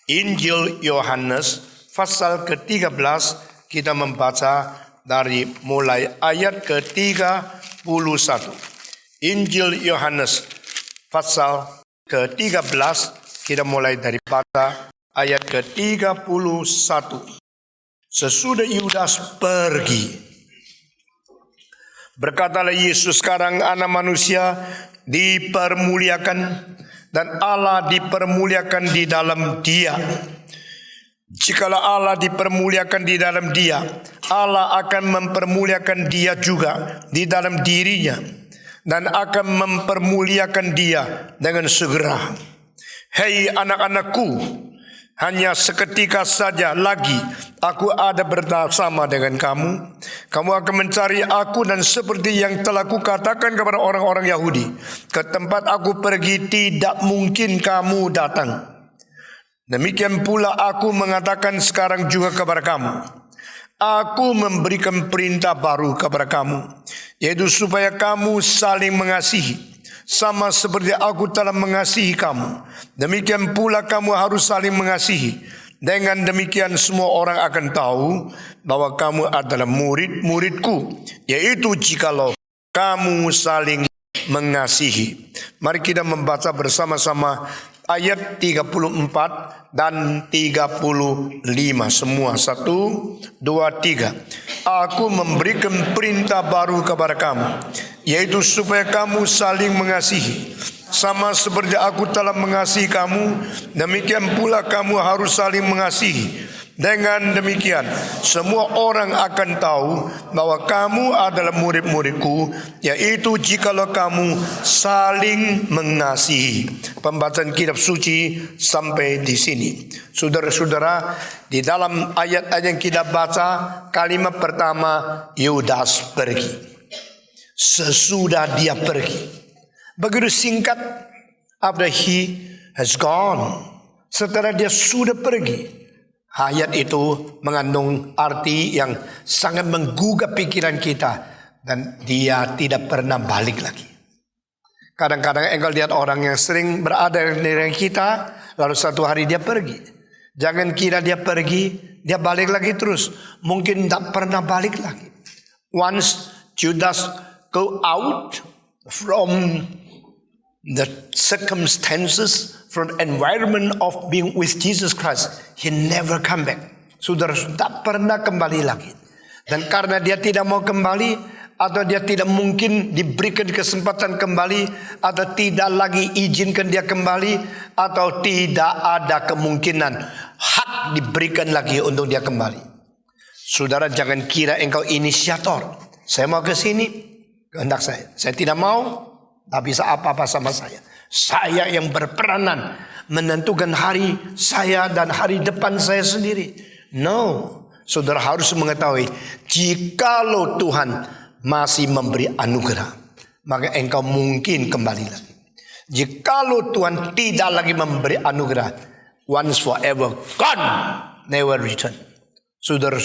Injil Yohanes pasal ke-13, kita membaca dari mulai ayat ke-31. Injil Yohanes pasal ke-13, kita mulai dari baca ayat ke-31. Sesudah Yudas pergi, berkatalah Yesus, sekarang Anak Manusia dipermuliakan dan Allah dipermuliakan di dalam Dia. Jikalau Allah dipermuliakan di dalam Dia, Allah akan mempermuliakan Dia juga di dalam dirinya dan akan mempermuliakan Dia dengan segera. Hei anak-anakku, hanya seketika saja lagi aku ada bersama dengan kamu. Kamu akan mencari aku, dan seperti yang telah kukatakan kepada orang-orang Yahudi, ke tempat aku pergi tidak mungkin kamu datang. Demikian pula aku mengatakan sekarang juga kepada kamu. Aku memberikan perintah baru kepada kamu, yaitu supaya kamu saling mengasihi. Sama seperti aku telah mengasihi kamu, demikian pula kamu harus saling mengasihi. Dengan demikian semua orang akan tahu bahwa kamu adalah murid-muridku, yaitu jikalau kamu saling mengasihi. Mari kita membaca bersama-sama ayat 34 dan 35 semua. 1, 2, 3. Aku memberikan perintah baru kepada kamu, yaitu supaya kamu saling mengasihi. Sama seperti aku telah mengasihi kamu, demikian pula kamu harus saling mengasihi. Dengan demikian semua orang akan tahu bahwa kamu adalah murid-muridku, yaitu jikalau kamu saling mengasihi. Pembacaan kitab suci sampai di sini. Saudara-saudara, di dalam ayat-ayat yang kita baca, kalimat pertama, Yudas pergi. Sesudah dia pergi, begitu singkat, after he has gone, setelah dia sudah pergi. Ayat itu mengandung arti yang sangat menggugah pikiran kita, dan dia tidak pernah balik lagi. Kadang-kadang engkau lihat orang yang sering berada dengan kita, lalu satu hari dia pergi. Jangan kira dia pergi, dia balik lagi terus. Mungkin tak pernah balik lagi. Once Judas go out from the circumstances, from the environment of being with Jesus Christ, he never come back. Saudara, tak pernah kembali lagi. Dan karena dia tidak mau kembali, atau dia tidak mungkin diberikan kesempatan kembali, atau tidak lagi izinkan dia kembali, atau tidak ada kemungkinan hak diberikan lagi untuk dia kembali. Saudara, jangan kira engkau inisiator. Saya mau ke sini, kehendak saya. Saya tidak mau, tak bisa apa-apa sama saya. Saya yang berperanan menentukan hari saya dan hari depan saya sendiri. No, saudara harus mengetahui, jikalau Tuhan masih memberi anugerah, maka engkau mungkin kembali lagi. Jikalau Tuhan tidak lagi memberi anugerah, once forever gone, never return. Saudara,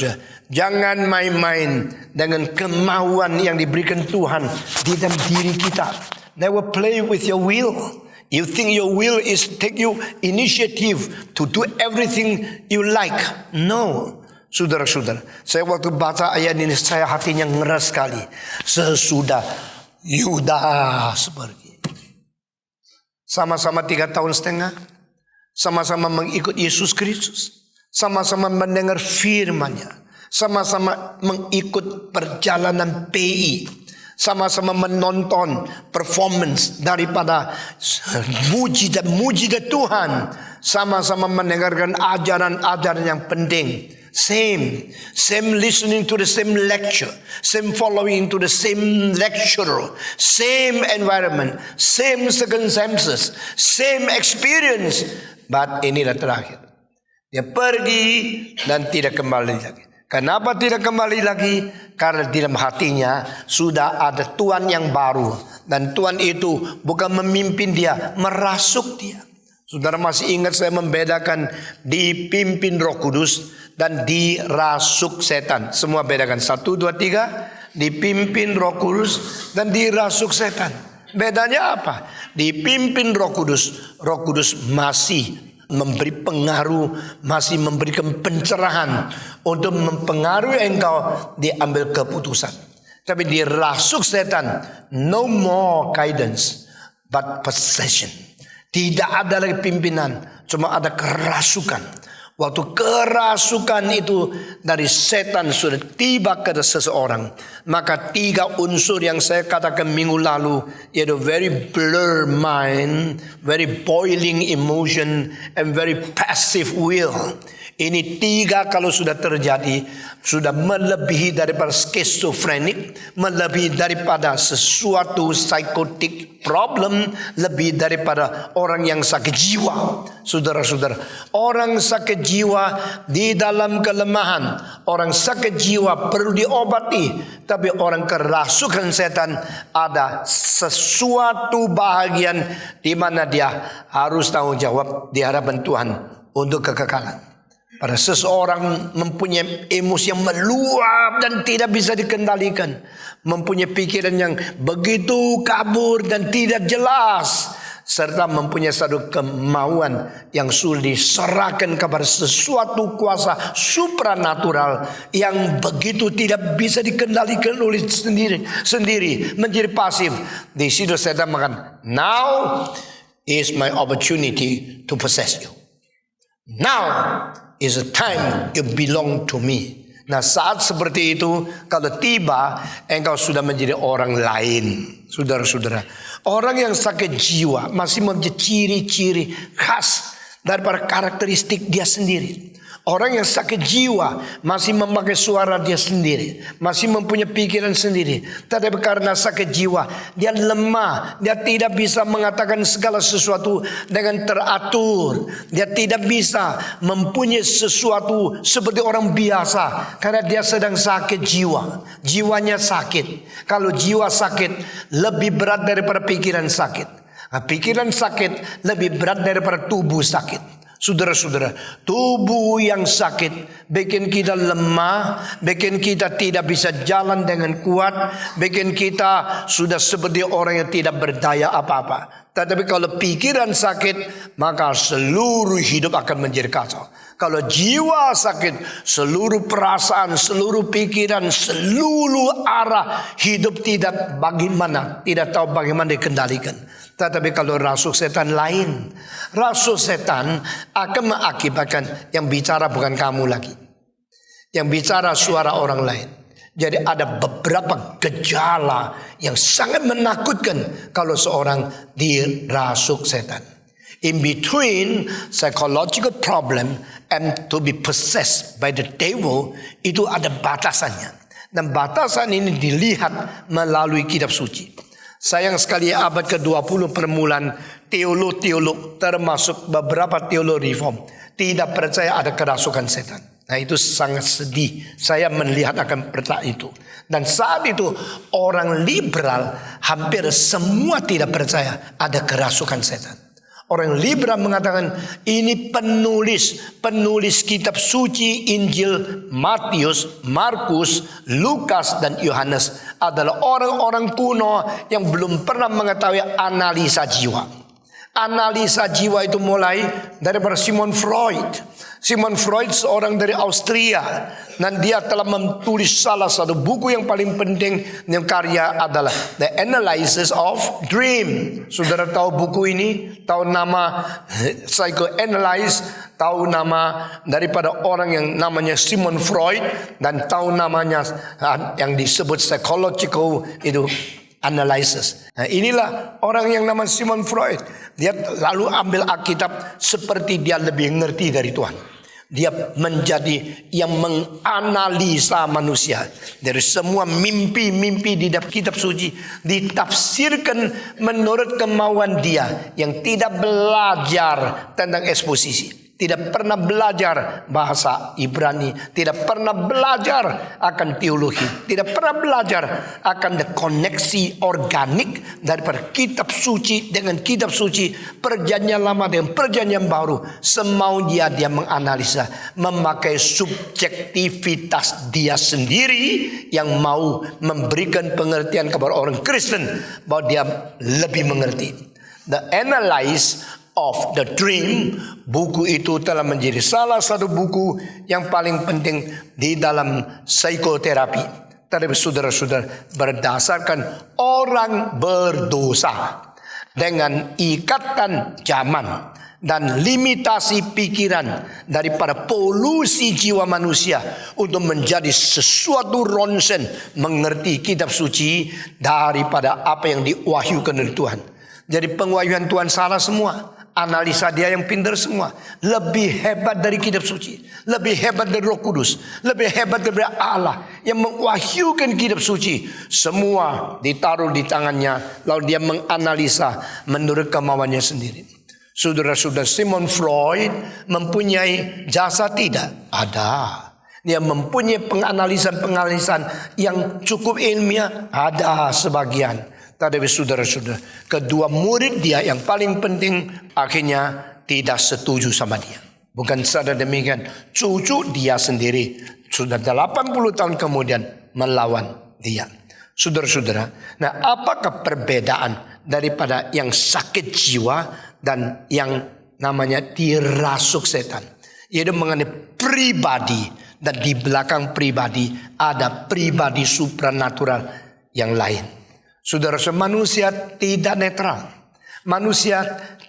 jangan main-main dengan kemauan yang diberikan Tuhan di dalam diri kita. Never play with your will. You think your will is take you initiative to do everything you like. No. Saudara-saudara, saya waktu baca ayat ini, saya hatinya ngeras sekali. Sesudah Yudas pergi, sama-sama 3 tahun setengah, sama-sama mengikut Yesus Kristus, sama-sama mendengar firman-Nya, sama-sama mengikut perjalanan PI, sama-sama menonton performance daripada mujizat Tuhan, sama-sama mendengarkan ajaran-ajaran yang penting. Same listening to the same lecture, same following to the same lecturer, same environment, same circumstances, same experience. But inilah terakhir. Dia pergi dan tidak kembali lagi. Kenapa tidak kembali lagi? Karena di dalam hatinya sudah ada Tuhan yang baru. Dan Tuhan itu bukan memimpin dia, merasuk dia. Saudara masih ingat saya membedakan dipimpin Roh Kudus dan dirasuk setan. Semua bedakan. 1, 2, 3. Dipimpin Roh Kudus dan dirasuk setan. Bedanya apa? Dipimpin Roh Kudus masih memberi pengaruh, masih memberikan pencerahan untuk mempengaruhi engkau diambil keputusan. Tapi dirasuk setan, no more guidance but possession. Tidak ada lagi pimpinan, cuma ada kerasukan. Waktu kerasukan itu dari setan sudah tiba ke seseorang, maka 3 unsur yang saya katakan minggu lalu, yaitu very blur mind, very boiling emotion, and very passive will. Ini 3 kalau sudah terjadi, sudah melebihi daripada skizofrenik, melebihi daripada sesuatu psikotik problem, lebih daripada orang yang sakit jiwa. Saudara-saudara, orang sakit jiwa di dalam kelemahan, orang sakit jiwa perlu diobati. Tapi orang kerasukan setan ada sesuatu bahagian di mana dia harus tanggung jawab di hadapan Tuhan untuk kekekalan. Pada seseorang mempunyai emosi yang meluap dan tidak bisa dikendalikan, mempunyai pikiran yang begitu kabur dan tidak jelas, serta mempunyai satu kemauan yang sulit diserahkan kepada sesuatu kuasa supranatural yang begitu tidak bisa dikendalikan oleh sendiri menjadi pasif. Di situ setan makan. Now is my opportunity to possess you. Now is the time you belong to me. Nah, saat seperti itu, kalau tiba, engkau sudah menjadi orang lain. Saudara-saudara, orang yang sakit jiwa masih mempunyai ciri-ciri khas daripada karakteristik dia sendiri. Orang yang sakit jiwa masih memakai suara dia sendiri, masih mempunyai pikiran sendiri. Tetapi karena sakit jiwa, dia lemah, dia tidak bisa mengatakan segala sesuatu dengan teratur. Dia tidak bisa mempunyai sesuatu seperti orang biasa karena dia sedang sakit jiwa. Jiwanya sakit. Kalau jiwa sakit lebih berat daripada pikiran sakit. Nah, pikiran sakit lebih berat daripada tubuh sakit. Saudara-saudara, tubuh yang sakit bikin kita lemah, bikin kita tidak bisa jalan dengan kuat, bikin kita sudah seperti orang yang tidak berdaya apa-apa. Tetapi kalau pikiran sakit, maka seluruh hidup akan menjadi kacau. Kalau jiwa sakit, seluruh perasaan, seluruh pikiran, seluruh arah hidup tidak tahu bagaimana dikendalikan. Tetapi kalau rasuk setan lain, rasuk setan akan mengakibatkan yang bicara bukan kamu lagi, yang bicara suara orang lain. Jadi ada beberapa gejala yang sangat menakutkan kalau seorang dirasuk setan. In between psychological problem and to be possessed by the devil, itu ada batasannya. Dan batasan ini dilihat melalui kitab suci. Sayang sekali abad ke-20 permulaan teolog-teolog termasuk beberapa teolog reform tidak percaya ada kerasukan setan. Nah, itu sangat sedih. Saya melihat akan peta itu. Dan saat itu orang liberal hampir semua tidak percaya ada kerasukan setan. Orang liberal mengatakan ini penulis kitab suci Injil Matius, Markus, Lukas dan Yohanes adalah orang-orang kuno yang belum pernah mengetahui analisa jiwa. Analisa jiwa itu mulai daripada Sigmund Freud. Sigmund Freud seorang dari Austria, dan dia telah menulis salah satu buku yang paling penting yang karya adalah The Analysis of Dream. Saudara tahu buku ini? Tahu nama psychoanalyze, tahu nama daripada orang yang namanya Sigmund Freud, dan tahu namanya yang disebut psychological itu analysis. Nah, inilah orang yang namanya Sigmund Freud. Dia lalu ambil Alkitab seperti dia lebih ngerti dari Tuhan. Dia menjadi yang menganalisa manusia. Dari semua mimpi-mimpi di dalam kitab suci ditafsirkan menurut kemauan dia yang tidak belajar tentang eksposisi. Tidak pernah belajar bahasa Ibrani, tidak pernah belajar akan teologi, tidak pernah belajar akan the koneksi organik daripada kitab suci dengan kitab suci, perjanjian lama dengan perjanjian baru. Semau dia menganalisa, memakai subjektivitas dia sendiri yang mau memberikan pengertian kepada orang Kristen bahwa dia lebih mengerti. The analyze of the Dream. Buku itu telah menjadi salah satu buku yang paling penting di dalam psikoterapi. Tapi saudara-saudara, berdasarkan orang berdosa dengan ikatan zaman dan limitasi pikiran daripada polusi jiwa manusia untuk menjadi sesuatu ronsen mengerti kitab suci daripada apa yang diwahyukan dari Tuhan. Jadi pengwahyuan Tuhan salah semua. Analisa dia yang pintar semua. Lebih hebat dari kitab suci, lebih hebat dari Roh Kudus, lebih hebat dari Allah yang mengwahyukan kitab suci. Semua ditaruh di tangannya, lalu dia menganalisa menurut kemauannya sendiri. Saudara-saudara, Sigmund Freud mempunyai jasa tidak? Ada. Dia mempunyai penganalisan yang cukup ilmiah? Ada sebagian. Tapi saudara-saudara, kedua murid dia yang paling penting akhirnya tidak setuju sama dia. Bukan saja demikian, cucu dia sendiri sudah 80 tahun kemudian melawan dia. Saudara-saudara, nah apakah perbedaan daripada yang sakit jiwa dan yang namanya dirasuk setan? Yaitu mengenai pribadi, dan di belakang pribadi ada pribadi supranatural yang lain. Saudara-saudara, manusia tidak netral. Manusia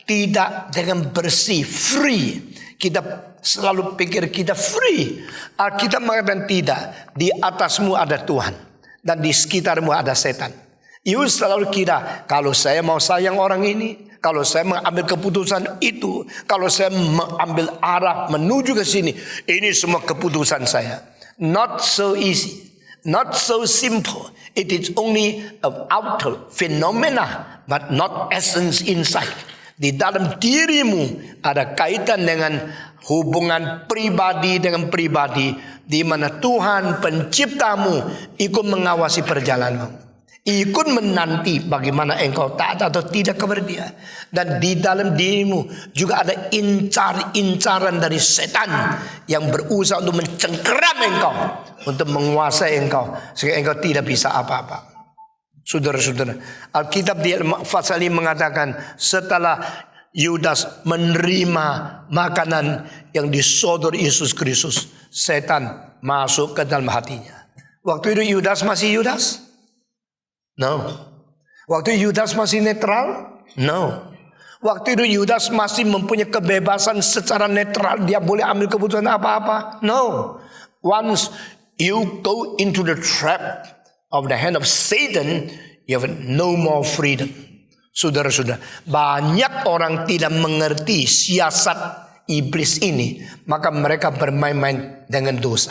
tidak dengan bersih, free. Kita selalu pikir kita free. Kita mengatakan tidak. Di atasmu ada Tuhan. Dan di sekitarmu ada setan. You selalu kira, kalau saya mau sayang orang ini, kalau saya mengambil keputusan itu, kalau saya mengambil arah menuju ke sini, ini semua keputusan saya. Not so easy. Not so simple. It is only an outer phenomena, but not essence inside. Di dalam dirimu ada kaitan dengan hubungan pribadi dengan pribadi, di mana Tuhan penciptamu ikut mengawasi perjalananmu, ikut menanti bagaimana engkau taat atau tidak kepada dia. Dan di dalam dirimu juga ada incaran dari setan yang berusaha untuk mencengkeram engkau, untuk menguasai engkau, sehingga engkau tidak bisa apa-apa. Saudara-saudara, Alkitab di pasal ini mengatakan setelah Yudas menerima makanan yang disodor Yesus Kristus, setan masuk ke dalam hatinya. Waktu itu Yudas masih Yudas? No. Waktu Yudas masih netral? No. Waktu itu Yudas masih mempunyai kebebasan secara netral, dia boleh ambil keputusan apa-apa? No. Once you go into the trap of the hand of Satan, you have no more freedom. Saudara-saudara, banyak orang tidak mengerti siasat iblis ini, maka mereka bermain-main dengan dosa.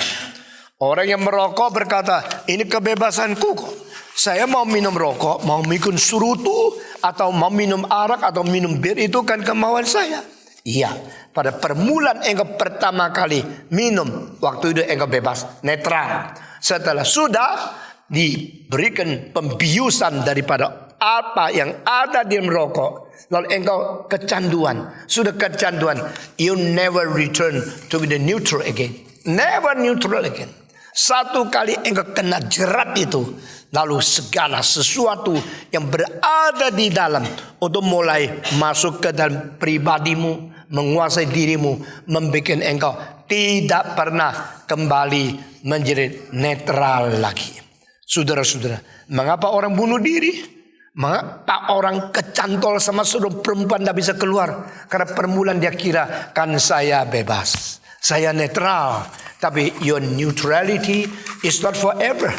Orang yang merokok berkata, ini kebebasanku kok. Saya mau minum rokok, mau mikun surutu, atau mau minum arak, atau minum bir, itu kan kemauan saya. Iya, pada permulaan engkau pertama kali minum, waktu itu engkau bebas, netral. Setelah sudah diberikan pembiusan daripada apa yang ada di rokok, lalu engkau kecanduan. Sudah kecanduan, you never return to the neutral again. Never neutral again. Satu kali engkau kena jerat itu, lalu segala sesuatu yang berada di dalam untuk mulai masuk ke dalam pribadimu, menguasai dirimu, membuat engkau tidak pernah kembali menjadi netral lagi. Saudara-saudara, mengapa orang bunuh diri? Mengapa orang kecantol sama seorang perempuan tidak bisa keluar? Karena permulaan dia kira, kan saya bebas, saya netral. Tapi your neutrality is not forever.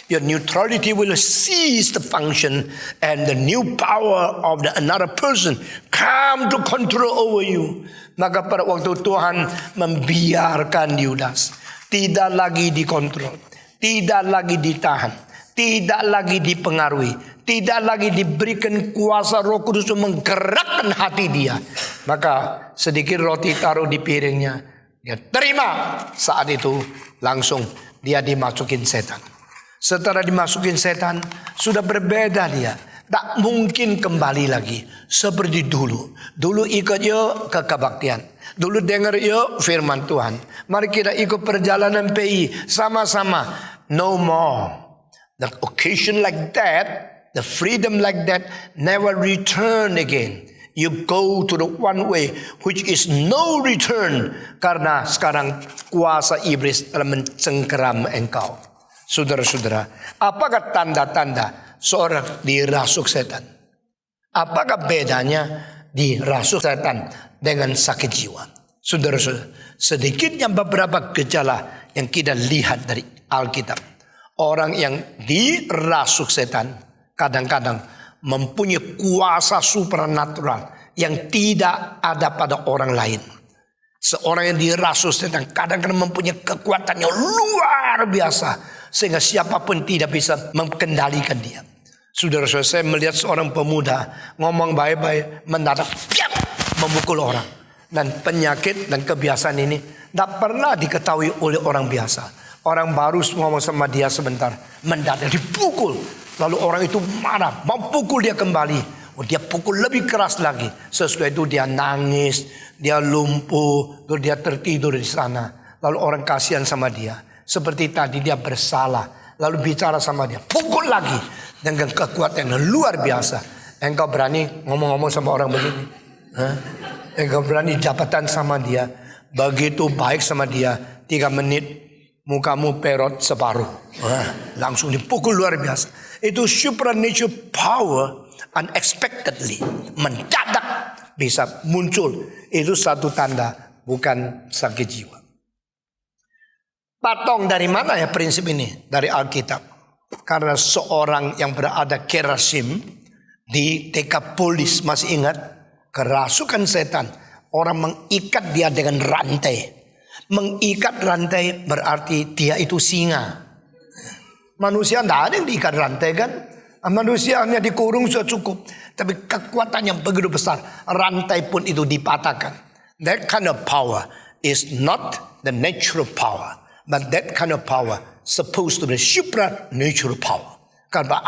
Your neutrality will cease the function, and the new power of another person come to control over you. Maka pada waktu Tuhan membiarkan Yudas, tidak lagi dikontrol, tidak lagi ditahan, tidak lagi dipengaruhi, tidak lagi diberikan kuasa Roh Kudus untuk menggerakkan hati dia. Maka sedikit roti taruh di piringnya, dia terima. Saat itu langsung dia dimasukin setan. Setelah dimasukin setan, sudah berbeda dia. Tak mungkin kembali lagi seperti dulu. Dulu ikut yuk ke kebaktian. Dulu dengar yuk firman Tuhan. Mari kita ikut perjalanan PI sama-sama. No more. The occasion like that, the freedom like that never return again. You go to the one way which is no return. Karena sekarang kuasa iblis telah mencengkeram engkau. Saudara-saudara, apakah tanda-tanda seorang dirasuk setan? Apakah bedanya dirasuk setan dengan sakit jiwa? Saudara-saudara, sedikitnya beberapa gejala yang kita lihat dari Alkitab. Orang yang dirasuk setan kadang-kadang mempunyai kuasa supranatural yang tidak ada pada orang lain. Seorang yang dirasuk setan kadang-kadang mempunyai kekuatan yang luar biasa, sehingga siapapun tidak bisa mengendalikan dia. Saudara-saudara, saya melihat seorang pemuda ngomong baik-baik, mendadak memukul orang. Dan penyakit dan kebiasaan ini tidak pernah diketahui oleh orang biasa. Orang baru ngomong sama dia sebentar, mendadak dipukul. Lalu orang itu marah, memukul dia kembali. Dia pukul lebih keras lagi. Sesudah itu dia nangis, dia lumpuh, lalu dia tertidur di sana. Lalu orang kasihan sama dia. Seperti tadi dia bersalah. Lalu bicara sama dia, pukul lagi. Dengan kekuatan yang luar biasa. Engkau berani ngomong-ngomong sama orang begini? Engkau berani jabatan sama dia? Begitu baik sama dia, 3 menit mukamu perot separuh. Langsung dipukul luar biasa. Itu supernatural power unexpectedly, mendadak bisa muncul. Itu satu tanda, bukan sakit jiwa. Patong dari mana ya prinsip ini? Dari Alkitab. Karena seorang yang berada Kerasim di Dekapolis, masih ingat? Kerasukan setan. Orang mengikat dia dengan rantai. Mengikat rantai berarti dia itu singa. Manusia tidak ada yang diikat rantai kan? Manusia hanya dikurung sudah cukup. Tapi kekuatan yang begitu besar, rantai pun itu dipatahkan. That kind of power is not the natural power, but that kind of power supposed to be supernatural power. Karena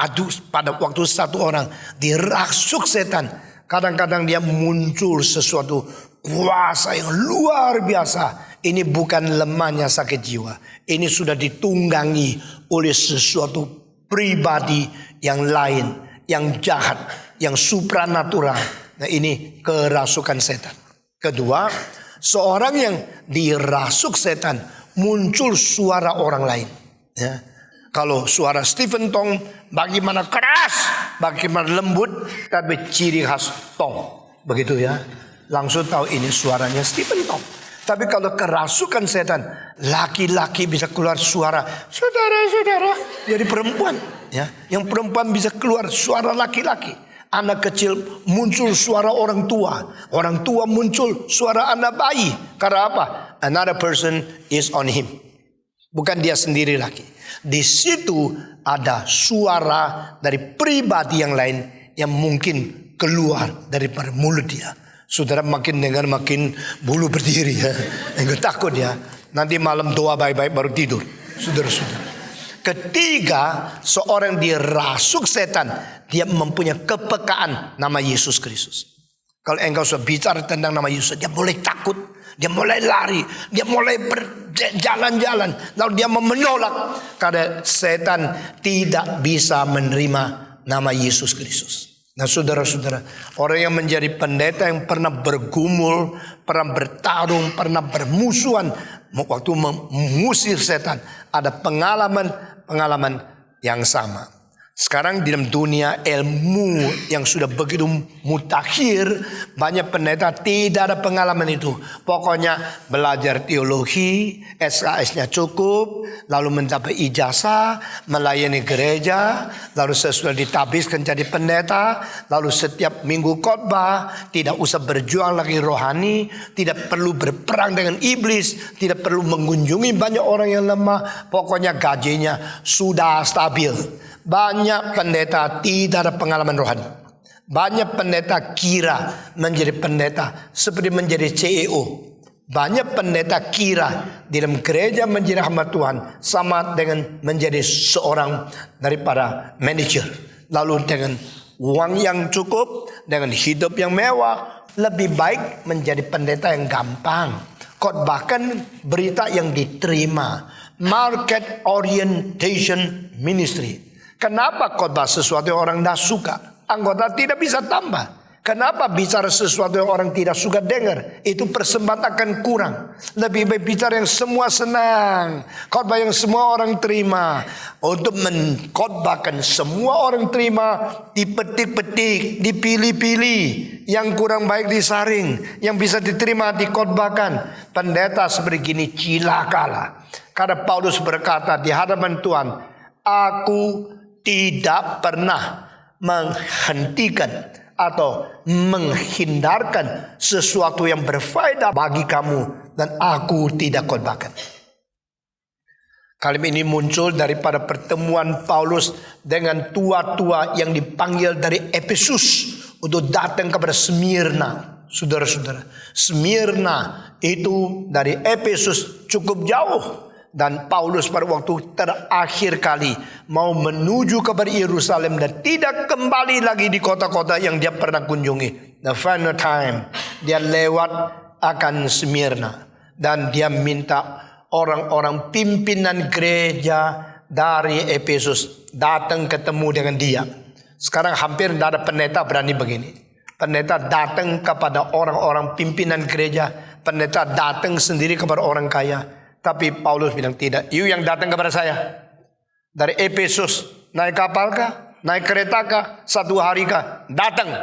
pada waktu satu orang dirasuk setan, kadang-kadang dia muncul sesuatu kuasa yang luar biasa. Ini bukan lemahnya sakit jiwa. Ini sudah ditunggangi oleh sesuatu pribadi yang lain, yang jahat, yang supranatural. Nah, ini kerasukan setan. Kedua, seorang yang dirasuk setan muncul suara orang lain. Ya. Kalau suara Stephen Tong bagaimana keras, bagaimana lembut, tapi ciri khas Tong. Begitu ya. Langsung tahu ini suaranya Stephen Tong. Tapi kalau kerasukan setan, laki-laki bisa keluar suara saudara-saudara, jadi perempuan. Ya, yang perempuan bisa keluar suara laki-laki. Anak kecil muncul suara orang tua muncul suara anak bayi. Karena apa? Another person is on him. Bukan dia sendiri lagi. Di situ ada suara dari pribadi yang lain yang mungkin keluar dari mulut dia. Saudara makin dengar makin bulu berdiri ya. Enggak takut ya. Nanti malam doa baik-baik baru tidur. Saudara-saudara. Ketiga, seorang dirasuk setan, dia mempunyai kepekaan nama Yesus Kristus. Kalau engkau sudah bicara tentang nama Yesus, dia mulai takut, dia mulai lari, dia mulai berjalan-jalan, lalu dia menolak karena setan tidak bisa menerima nama Yesus Kristus. Nah, saudara-saudara, orang yang menjadi pendeta yang pernah bergumul, pernah bertarung, pernah bermusuhan waktu mengusir setan, ada pengalaman yang sama. Sekarang di dalam dunia ilmu yang sudah begitu mutakhir, banyak pendeta tidak ada pengalaman itu. Pokoknya belajar teologi, SKS-nya cukup, lalu mendapat ijazah, melayani gereja, lalu sesudah ditabiskan jadi pendeta, lalu setiap minggu khotbah, tidak usah berjuang lagi rohani, tidak perlu berperang dengan iblis, tidak perlu mengunjungi banyak orang yang lemah, pokoknya gajinya sudah stabil. Banyak pendeta tidak ada pengalaman rohani. Banyak pendeta kira menjadi pendeta seperti menjadi CEO. Banyak pendeta kira di dalam gereja menjadi hamba Tuhan sama dengan menjadi seorang daripada manajer. Lalu dengan uang yang cukup, dengan hidup yang mewah, lebih baik menjadi pendeta yang gampang. Khotbahkan berita yang diterima. Market orientation ministry. Kenapa khotbah sesuatu yang orang tidak suka? Anggota tidak bisa tambah. Kenapa bicara sesuatu yang orang tidak suka dengar? Itu persembahan akan kurang. Lebih baik bicara yang semua senang, khotbah yang semua orang terima. Untuk mengkhotbahkan semua orang terima, dipetik-petik, dipilih-pilih. Yang kurang baik disaring, yang bisa diterima dikhotbahkan. Pendeta seperti gini cilakalah. Karena Paulus berkata di hadapan Tuhan, aku tidak pernah menghentikan atau menghindarkan sesuatu yang berfaedah bagi kamu, dan aku tidak khotbahkan. Kalimat ini muncul daripada pertemuan Paulus dengan tua-tua yang dipanggil dari Efesus untuk datang kepada Smyrna. Saudara-saudara, Smyrna itu dari Efesus cukup jauh. Dan Paulus pada waktu terakhir kali mau menuju kepada Yerusalem dan tidak kembali lagi di kota-kota yang dia pernah kunjungi. The final time dia lewat akan Smyrna. Dan dia minta orang-orang pimpinan gereja dari Efesus datang ketemu dengan dia. Sekarang hampir tidak ada pendeta berani begini. Pendeta datang kepada orang-orang pimpinan gereja. Pendeta datang sendiri kepada orang kaya. Tapi Paulus bilang tidak. You yang datang kepada saya dari Efesus, naik kapal kah? Naik kereta kah? 1 hari kah? Datang.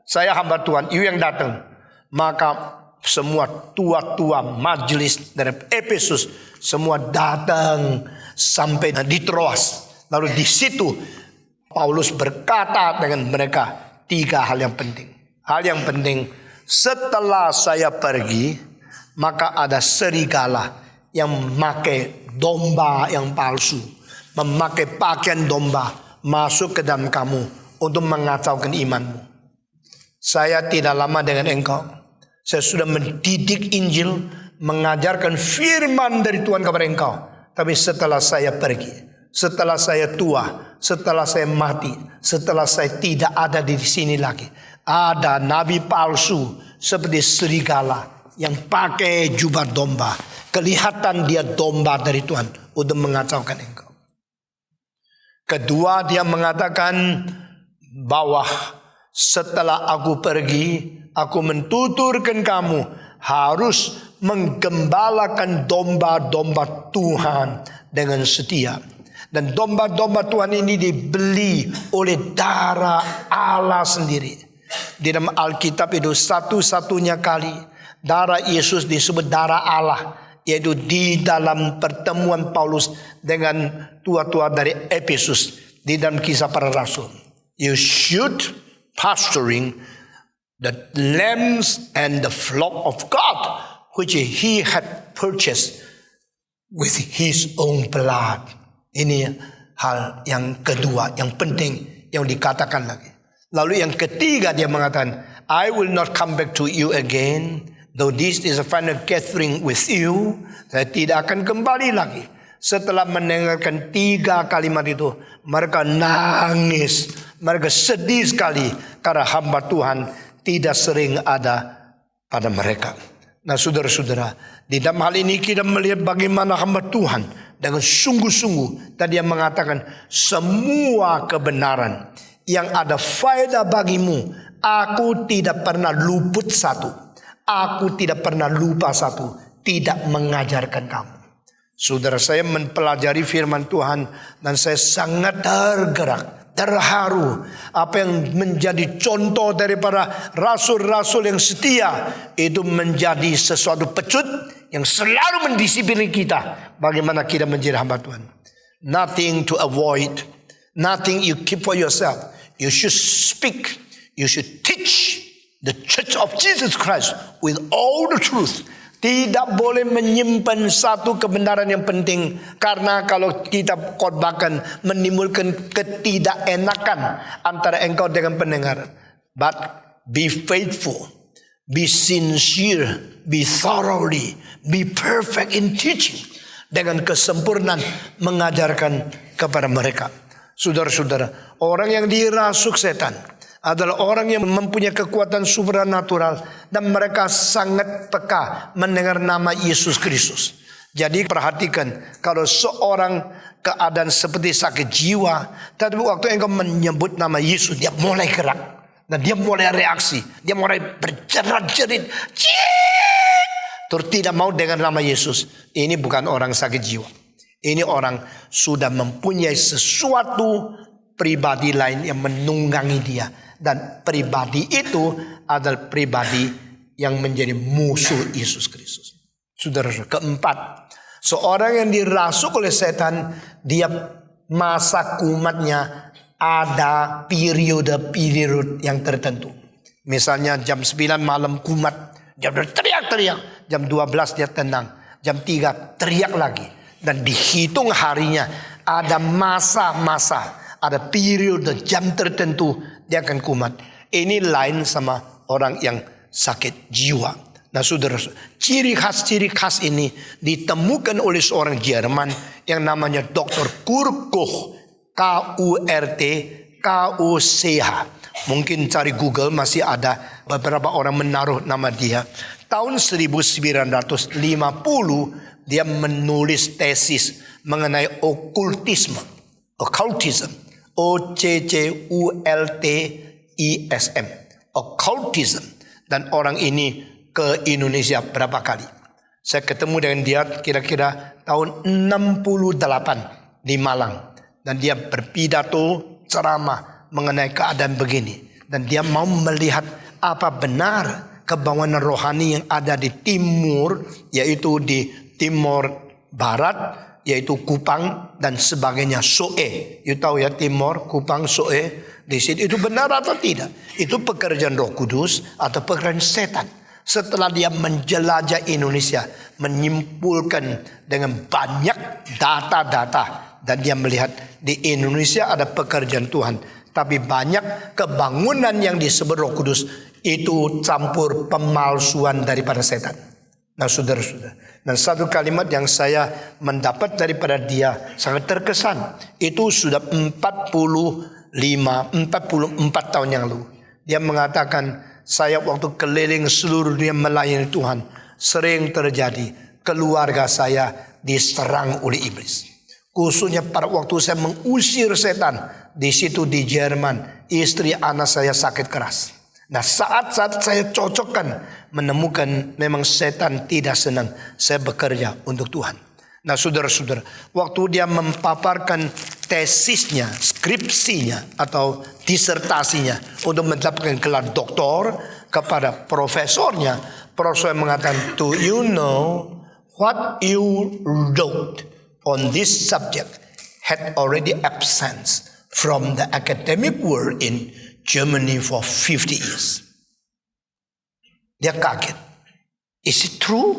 Saya hamba Tuhan. You yang datang. Maka semua tua-tua majelis dari Efesus semua datang sampai di Troas. Lalu di situ Paulus berkata dengan mereka 3 hal yang penting. Hal yang penting, setelah saya pergi, maka ada serigala yang memakai domba yang palsu, memakai pakaian domba, masuk ke dalam kamu untuk mengacaukan imanmu. Saya tidak lama dengan engkau. Saya sudah mendidik Injil, mengajarkan firman dari Tuhan kepada engkau. Tapi setelah saya pergi, setelah saya tua, setelah saya mati, setelah saya tidak ada di sini lagi, ada nabi palsu seperti serigala yang pakai jubah domba. Kelihatan dia domba dari Tuhan untuk mengacaukan engkau. Kedua, dia mengatakan bahwa setelah aku pergi, aku mentuturkan kamu harus menggembalakan domba-domba Tuhan dengan setia. Dan domba-domba Tuhan ini dibeli oleh darah Allah sendiri. Di dalam Alkitab itu satu-satunya kali darah Yesus disebut darah Allah, yaitu di dalam pertemuan Paulus dengan tua-tua dari Efesus di dalam Kisah Para Rasul. You should pastoring the lambs and the flock of God, which he had purchased with his own blood. Ini hal yang kedua, yang penting yang dikatakan lagi. Lalu yang ketiga dia mengatakan, I will not come back to you again. Though this is a final gathering with you, saya tidak akan kembali lagi. Setelah mendengarkan 3 kalimat itu, mereka nangis, mereka sedih sekali karena hamba Tuhan tidak sering ada pada mereka. Nah saudara-saudara, di dalam hal ini kita melihat bagaimana hamba Tuhan dengan sungguh-sungguh tadi yang mengatakan semua kebenaran yang ada faedah bagimu, aku tidak pernah luput satu. Aku tidak pernah lupa satu, tidak mengajarkan kamu. Saudara, saya mempelajari firman Tuhan dan saya sangat tergerak, terharu. Apa yang menjadi contoh daripada rasul-rasul yang setia itu menjadi sesuatu pecut yang selalu mendisiplin kita bagaimana kita menjadi hamba Tuhan. Nothing to avoid, nothing you keep for yourself. You should speak, you should teach the Church of Jesus Christ with all the truth. Tidak boleh menyimpan satu kebenaran yang penting, karena kalau kita khotbahkan menimbulkan ketidakenakan antara engkau dengan pendengar. But be faithful, be sincere, be thoroughly, be perfect in teaching. Dengan kesempurnaan mengajarkan kepada mereka. Saudara-saudara, orang yang dirasuk setan adalah orang yang mempunyai kekuatan supranatural dan mereka sangat peka mendengar nama Yesus Kristus. Jadi perhatikan, kalau seorang keadaan seperti sakit jiwa, tapi waktu engkau menyebut nama Yesus, dia mulai gerak. Dan dia mulai reaksi. Dia mulai berjerat-jerit. Terus tidak mau dengan nama Yesus. Ini bukan orang sakit jiwa. Ini orang sudah mempunyai sesuatu pribadi lain yang menunggangi dia. Dan pribadi itu adalah pribadi yang menjadi musuh Yesus Kristus. Saudara-saudara, keempat. Seorang yang dirasuk oleh setan, dia masa kumatnya ada periode yang tertentu. Misalnya jam 9 malam kumat, jam teriak-teriak, jam 12 dia tenang, jam 3 teriak lagi. Dan dihitung harinya ada masa-masa, ada periode jam tertentu dia akan kumat. Ini lain sama orang yang sakit jiwa. Nah saudara, ciri khas ini ditemukan oleh seorang Jerman yang namanya Dr. Kurkoch. Kurkoch. Mungkin cari Google masih ada beberapa orang menaruh nama dia. Tahun 1950 dia menulis tesis mengenai okultisme. Occultism. OCCULTISM. Occultism. Dan orang ini ke Indonesia berapa kali. Saya ketemu dengan dia kira-kira tahun 68 di Malang. Dan dia berpidato ceramah mengenai keadaan begini. Dan dia mau melihat apa benar kebanggaan rohani yang ada di timur, yaitu di Timur Barat, yaitu Kupang dan sebagainya, Soe. You tahu ya, Timur, Kupang, Soe. Di situ itu benar atau tidak? Itu pekerjaan Roh Kudus atau pekerjaan setan? Setelah dia menjelajah Indonesia, menyimpulkan dengan banyak data-data, dan dia melihat di Indonesia ada pekerjaan Tuhan, tapi banyak kebangunan yang disebut Roh Kudus itu campur pemalsuan daripada setan. Nah saudara-saudara, dan satu kalimat yang saya mendapat daripada dia sangat terkesan, itu sudah 44 tahun yang lalu. Dia mengatakan, saya waktu keliling seluruh dunia melayani Tuhan, sering terjadi keluarga saya diserang oleh iblis. Khususnya pada waktu saya mengusir setan di situ di Jerman, istri anak saya sakit keras. Nah saat-saat saya cocokkan, menemukan memang setan tidak senang saya bekerja untuk Tuhan. Nah saudara-saudara, waktu dia mempaparkan tesisnya, skripsinya atau disertasinya untuk mendapatkan gelar doktor kepada profesornya, profesor mengatakan, "Do you know what you wrote on this subject had already absent from the academic world in Germany for 50 years." Dia kaget. Is it true?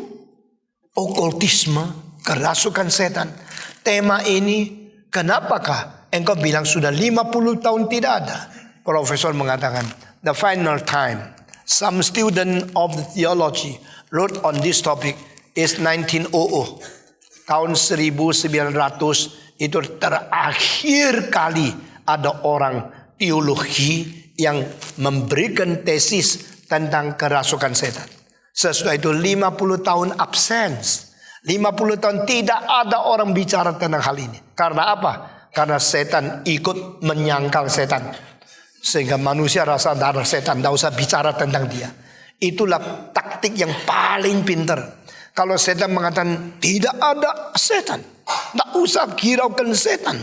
Okultisme, kerasukan setan. Tema ini, kenapakah engkau bilang sudah 50 tahun tidak ada? Profesor mengatakan, the final time some student of the theology wrote on this topic is 1900. Tahun 1900 itu terakhir kali ada orang teologi yang memberikan tesis tentang kerasukan setan. Sesudah itu 50 tahun absence. 50 tahun tidak ada orang bicara tentang hal ini. Karena apa? Karena setan ikut menyangkal setan. Sehingga manusia rasa darah setan, tidak usah bicara tentang dia. Itulah taktik yang paling pintar. Kalau setan mengatakan tidak ada setan, tidak usah hiraukan setan.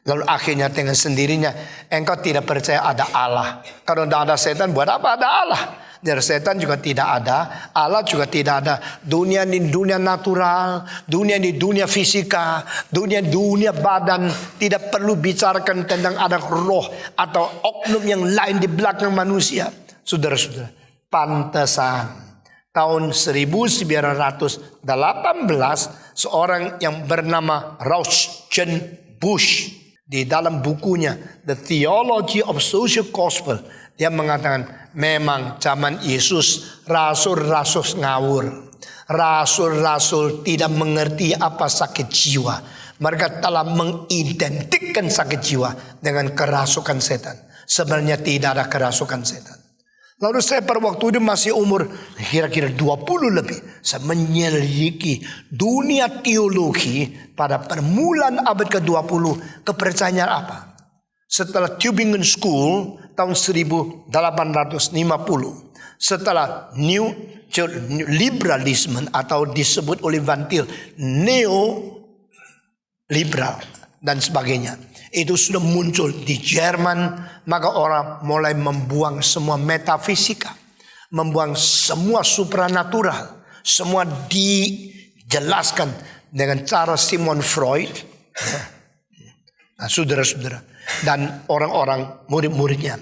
Lalu akhirnya dengan sendirinya engkau tidak percaya ada Allah. Kalau tidak ada setan, buat apa ada Allah? Dari setan juga tidak ada, Allah juga tidak ada. Dunia ini dunia natural, dunia ini dunia fisika, dunia badan. Tidak perlu bicarakan tentang ada roh atau oknum yang lain di belakang manusia. Saudara-saudara, pantesan tahun 1918 seorang yang bernama Rauschenbusch Bush di dalam bukunya The Theology of Social Gospel, dia mengatakan memang zaman Yesus rasul-rasul ngawur. Rasul-rasul tidak mengerti apa sakit jiwa. Mereka telah mengidentikan sakit jiwa dengan kerasukan setan. Sebenarnya tidak ada kerasukan setan. Lalu saya pada waktu itu masih umur kira-kira 20 lebih. Saya menyelidiki dunia teologi pada permulaan abad ke-20. Kepercayaan apa? Setelah Tübingen School tahun 1850, setelah New Liberalisme atau disebut oleh Van Til neoliberal dan sebagainya, itu sudah muncul di Jerman, maka orang mulai membuang semua metafisika, membuang semua supranatural, semua dijelaskan dengan cara Sigmund Freud. Nah, saudara-saudara, dan orang-orang murid-muridnya.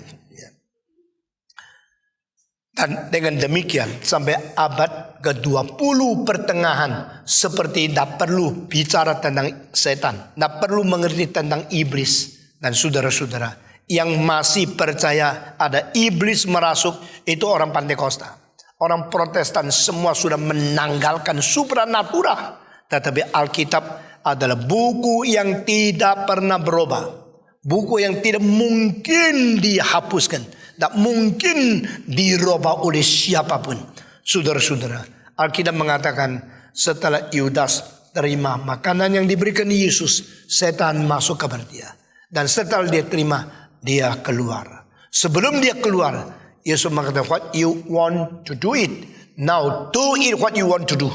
Dan dengan demikian sampai abad ke-20 pertengahan seperti tidak perlu bicara tentang setan, tidak perlu mengerti tentang iblis. Dan saudara-saudara yang masih percaya ada iblis merasuk itu orang Pantekosta. Orang Protestan semua sudah menanggalkan supranatural. Tetapi Alkitab adalah buku yang tidak pernah berubah. Buku yang tidak mungkin dihapuskan. Tidak mungkin dirubah oleh siapapun. Saudara-saudara, Alkitab mengatakan setelah Yudas terima makanan yang diberikan Yesus, setan masuk kepada dia. Dan setelah dia terima, dia keluar. Sebelum dia keluar, Yesus mengatakan, what you want to do it. Now do it what you want to do.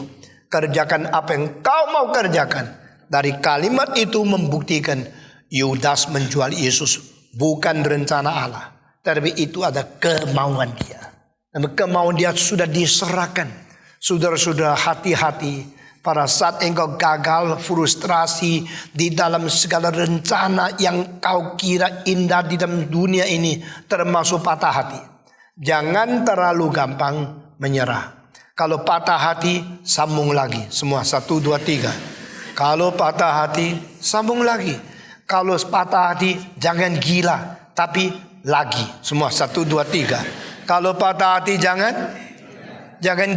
Kerjakan apa yang kau mau kerjakan. Dari kalimat itu membuktikan Yudas menjual Yesus bukan rencana Allah. Tapi itu ada kemauan dia. Dan kemauan dia sudah diserahkan. Saudara-saudara, hati-hati. Pada saat engkau gagal, frustrasi di dalam segala rencana yang kau kira indah di dalam dunia ini, termasuk patah hati. Jangan terlalu gampang menyerah. Kalau patah hati, sambung lagi. Semua 1, 2, 3. Kalau patah hati, sambung lagi. Kalau patah hati, jangan gila, tapi lagi. Semua 1, 2, 3. Kalau patah hati jangan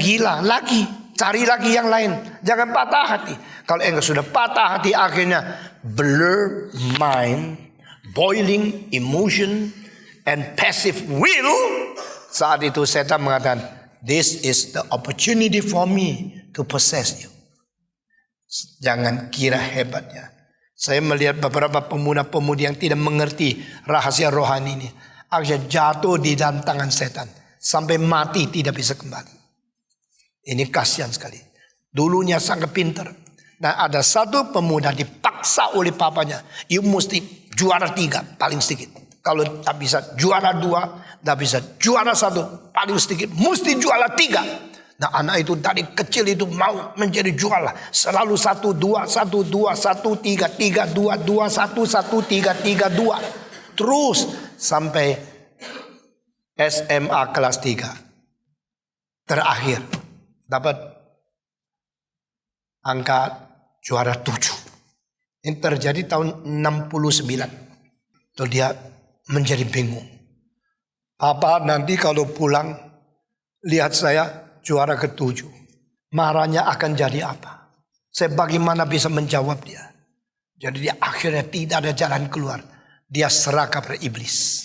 gila, lagi. Cari lagi yang lain. Jangan patah hati. Kalau engkau sudah patah hati, akhirnya blur mind, boiling emotion, and passive will. Saat itu setan mengatakan, this is the opportunity for me to possess you. Jangan kira hebatnya. Saya melihat beberapa pemuda-pemudi yang tidak mengerti rahasia rohani ini. Akhirnya jatuh di dalam tangan setan. Sampai mati tidak bisa kembali. Ini kasihan sekali. Dulunya sangat pintar. Dan ada satu pemuda dipaksa oleh papanya. You mesti juara 3 paling sedikit. Kalau tak bisa juara 2, tak bisa juara 1 paling sedikit. Mesti juara 3. Nah, anak itu dari kecil itu mau menjadi juara. Selalu 1, 2, 1, 2, 1, 3, 3, 2, 2, 1, 1, 3, 3, 2. Terus sampai SMA kelas 3. Terakhir dapat angka juara 7. Ini terjadi tahun 69. Tuh dia menjadi bingung. Papa nanti kalau pulang lihat saya juara ke-7. Marahnya akan jadi apa? Saya bagaimana bisa menjawab dia? Jadi dia akhirnya tidak ada jalan keluar. Dia serah kepada iblis.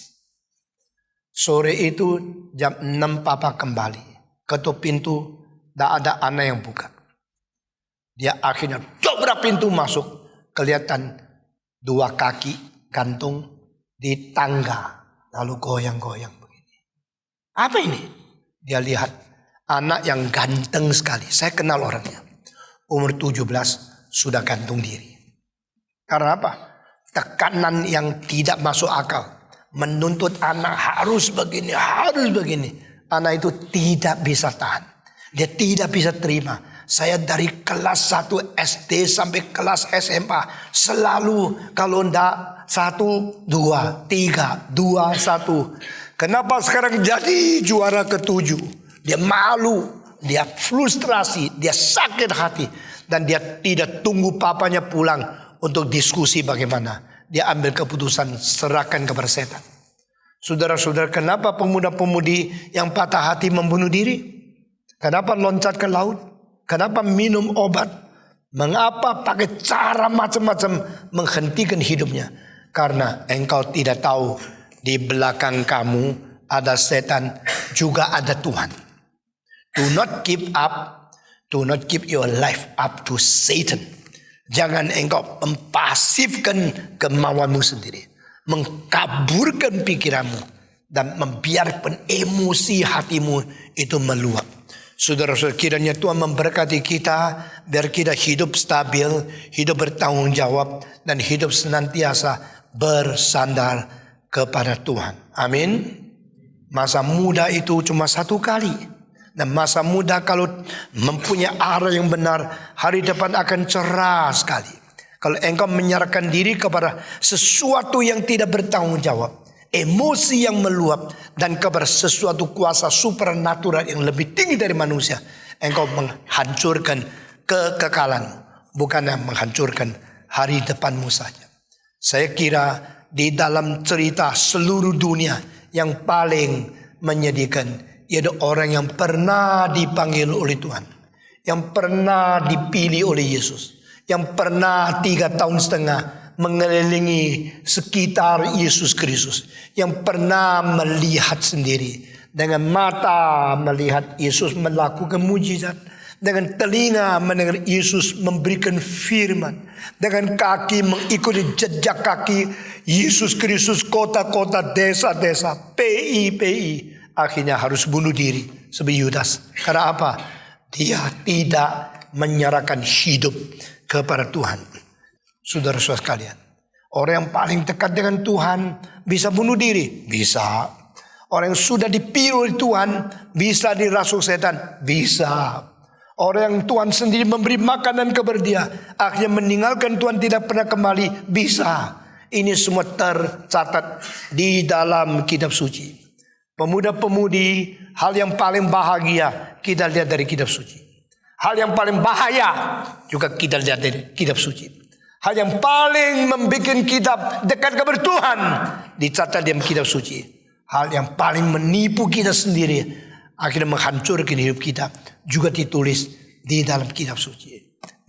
Sore itu jam 6 papa kembali. Ketuk pintu, tidak ada anak yang buka. Dia akhirnya dobrak pintu masuk. Kelihatan 2 kaki gantung di tangga. Lalu goyang-goyang begini. Apa ini? Dia lihat. Anak yang ganteng sekali. Saya kenal orangnya. Umur 17 sudah gantung diri. Karena apa? Tekanan yang tidak masuk akal. Menuntut anak harus begini, harus begini. Anak itu tidak bisa tahan. Dia tidak bisa terima. Saya dari kelas 1 SD sampai kelas SMA. Selalu kalau enggak 1, 2, 3, 2, 1. Kenapa sekarang jadi juara ke-7? Dia malu, dia frustrasi, dia sakit hati. Dan dia tidak tunggu papanya pulang untuk diskusi bagaimana. Dia ambil keputusan serahkan kepada setan. Saudara-saudara, kenapa pemuda-pemudi yang patah hati membunuh diri? Kenapa loncat ke laut? Kenapa minum obat? Mengapa pakai cara macam-macam menghentikan hidupnya? Karena engkau tidak tahu di belakang kamu ada setan, juga ada Tuhan. Do not give up. Do not give your life up to Satan. Jangan engkau mempasifkan kemauanmu sendiri. mengkaburkan pikiranmu dan membiarkan emosi hatimu itu meluap. Saudara-saudara, kiranya Tuhan memberkati kita biar kita hidup stabil, hidup bertanggung jawab, dan hidup senantiasa bersandar kepada Tuhan. Amin. Masa muda itu cuma satu kali. Dan masa muda kalau mempunyai arah yang benar, hari depan akan cerah sekali. Kalau engkau menyerahkan diri kepada sesuatu yang tidak bertanggung jawab, emosi yang meluap, dan kepada sesuatu kuasa supernatural yang lebih tinggi dari manusia, engkau menghancurkan kekekalanmu, bukannya menghancurkan hari depanmu saja. Saya kira di dalam cerita seluruh dunia yang paling menyedihkan yaitu orang yang pernah dipanggil oleh Tuhan, yang pernah dipilih oleh Yesus, yang pernah 3,5 tahun mengelilingi sekitar Yesus Kristus, yang pernah melihat sendiri dengan mata, melihat Yesus melakukan mujizat, dengan telinga mendengar Yesus memberikan firman, dengan kaki mengikuti jejak kaki Yesus Kristus, kota-kota, desa-desa, PI, akhirnya harus bunuh diri seperti Yudas. Karena apa? Dia tidak menyerahkan hidup kepada Tuhan. Saudara-saudara sekalian, orang yang paling dekat dengan Tuhan bisa bunuh diri? Bisa. Orang yang sudah dipilih oleh Tuhan bisa dirasuk setan? Bisa. Orang yang Tuhan sendiri memberi makanan kepada dia, akhirnya meninggalkan Tuhan tidak pernah kembali? Bisa. Ini semua tercatat di dalam kitab suci. Pemuda-pemudi, hal yang paling bahagia kita lihat dari kitab suci. Hal yang paling bahaya juga kita lihat dari kitab suci. Hal yang paling membuat kita dekat kepada Tuhan dicatat dalam kitab suci. Hal yang paling menipu kita sendiri, akhirnya menghancurkan hidup kita, juga ditulis di dalam kitab suci.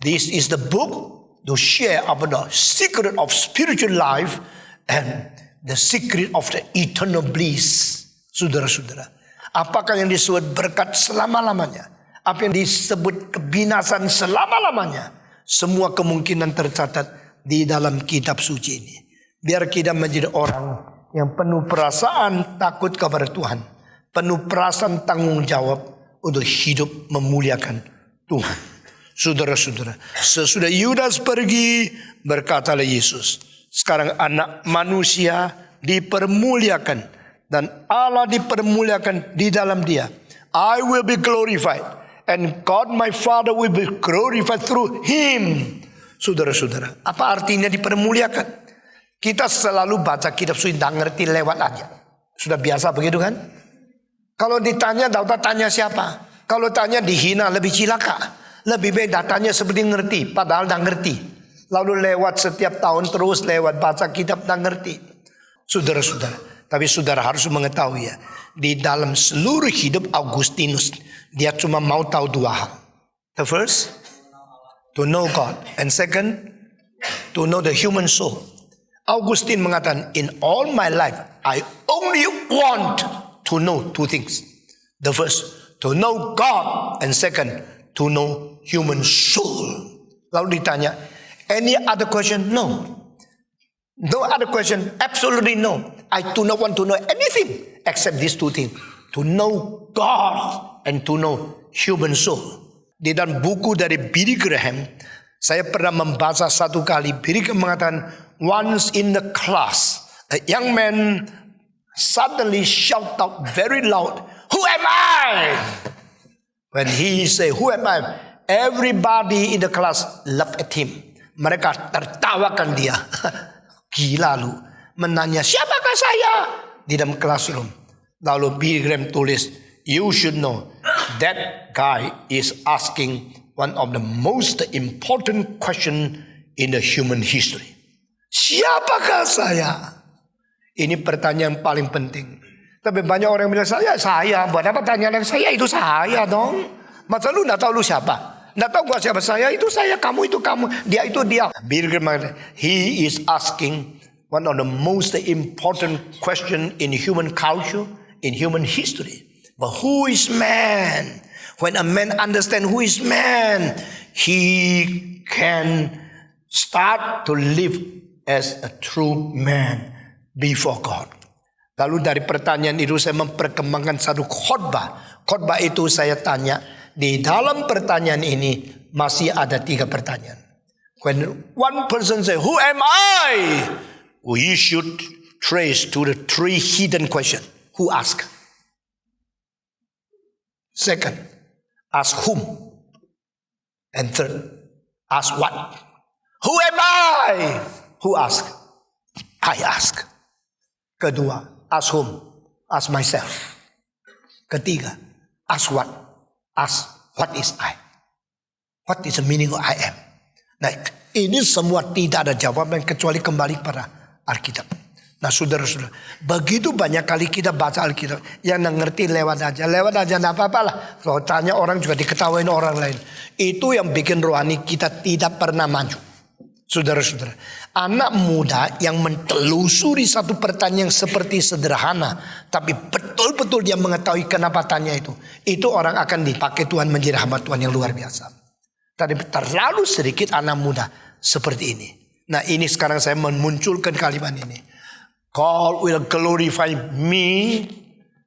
This is the book to share about the secret of spiritual life and the secret of the eternal bliss. Saudara-saudara, apakah yang disebut berkat selama-lamanya? Apa yang disebut kebinasan selama-lamanya? Semua kemungkinan tercatat di dalam kitab suci ini. Biar kita menjadi orang yang penuh perasaan takut kepada Tuhan, penuh perasaan tanggung jawab untuk hidup memuliakan Tuhan. Saudara-saudara, sesudah Yudas pergi, berkatalah Yesus, sekarang anak manusia dipermuliakan dan Allah dipermuliakan di dalam dia. I will be glorified and God my Father will be glorified through him. Saudara-saudara, apa artinya dipermuliakan? Kita selalu baca kitab suci tidak ngerti lewat aja. Sudah biasa begitu kan? Kalau ditanya, tidak tanya siapa. Kalau tanya dihina, lebih cilaka. Lebih baik datanya seperti ngerti, padahal tidak ngerti. Lalu lewat setiap tahun terus lewat baca kitab tidak ngerti. Saudara-saudara, tapi saudara harus mengetahui ya, di dalam seluruh hidup Augustinus, dia cuma mau tahu dua hal. The first, to know God. And second, to know the human soul. Augustine mengatakan, in all my life, I only want to know two things. The first, to know God. And second, to know human soul. Lalu ditanya, any other question? No. No other question? Absolutely no. I do not want to know anything except these two things. To know God and to know human soul. Di dalam buku dari Billy Graham, saya pernah membaca satu kali. Billy Graham mengatakan, once in the class, a young man suddenly shout out very loud, "Who am I?" When he say, "Who am I?" everybody in the class laughed at him. Mereka tertawakan dia. Gila lu, menanya siapakah saya di dalam classroom. Lalu Billy Graham tulis, you should know that guy is asking one of the most important question in the human history. Siapakah saya? Ini pertanyaan paling penting. Tapi banyak orang yang bilang saya. Buat apa tanya lagi? Saya itu saya dong. Masa lu gak tahu lu siapa? Gak tahu gua siapa? Saya itu saya, kamu itu kamu, dia itu dia. He is asking one of the most important question in human culture, in human history. But who is man? When a man understands who is man, he can start to live as a true man. before God. Lalu dari pertanyaan itu saya memperkembangkan satu khotbah. Khotbah itu saya tanya, di dalam pertanyaan ini masih ada 3 pertanyaan. When one person say, who am I? We should trace to the 3 hidden question. Who ask? Second, ask whom? And third, ask what? Who am I? Who ask? I ask. Kedua, ask whom? Ask myself. Ketiga, ask what? Ask what is I? What is the meaning of I am? Nah, ini semua tidak ada jawaban kecuali kembali pada Alkitab. Nah, saudara-saudara, begitu banyak kali kita baca Alkitab, yang ngerti lewat aja enggak apa-apa lah. Kalau tanya orang juga diketawain orang lain. Itu yang bikin rohani kita tidak pernah maju. Saudara-saudara, anak muda yang mentelusuri satu pertanyaan yang seperti sederhana, tapi betul-betul dia mengetahui kenapa tanya itu orang akan dipakai Tuhan menjadi hamba Tuhan yang luar biasa. Tapi terlalu sedikit anak muda seperti ini. Nah, ini sekarang saya memunculkan kalimat ini. God will glorify me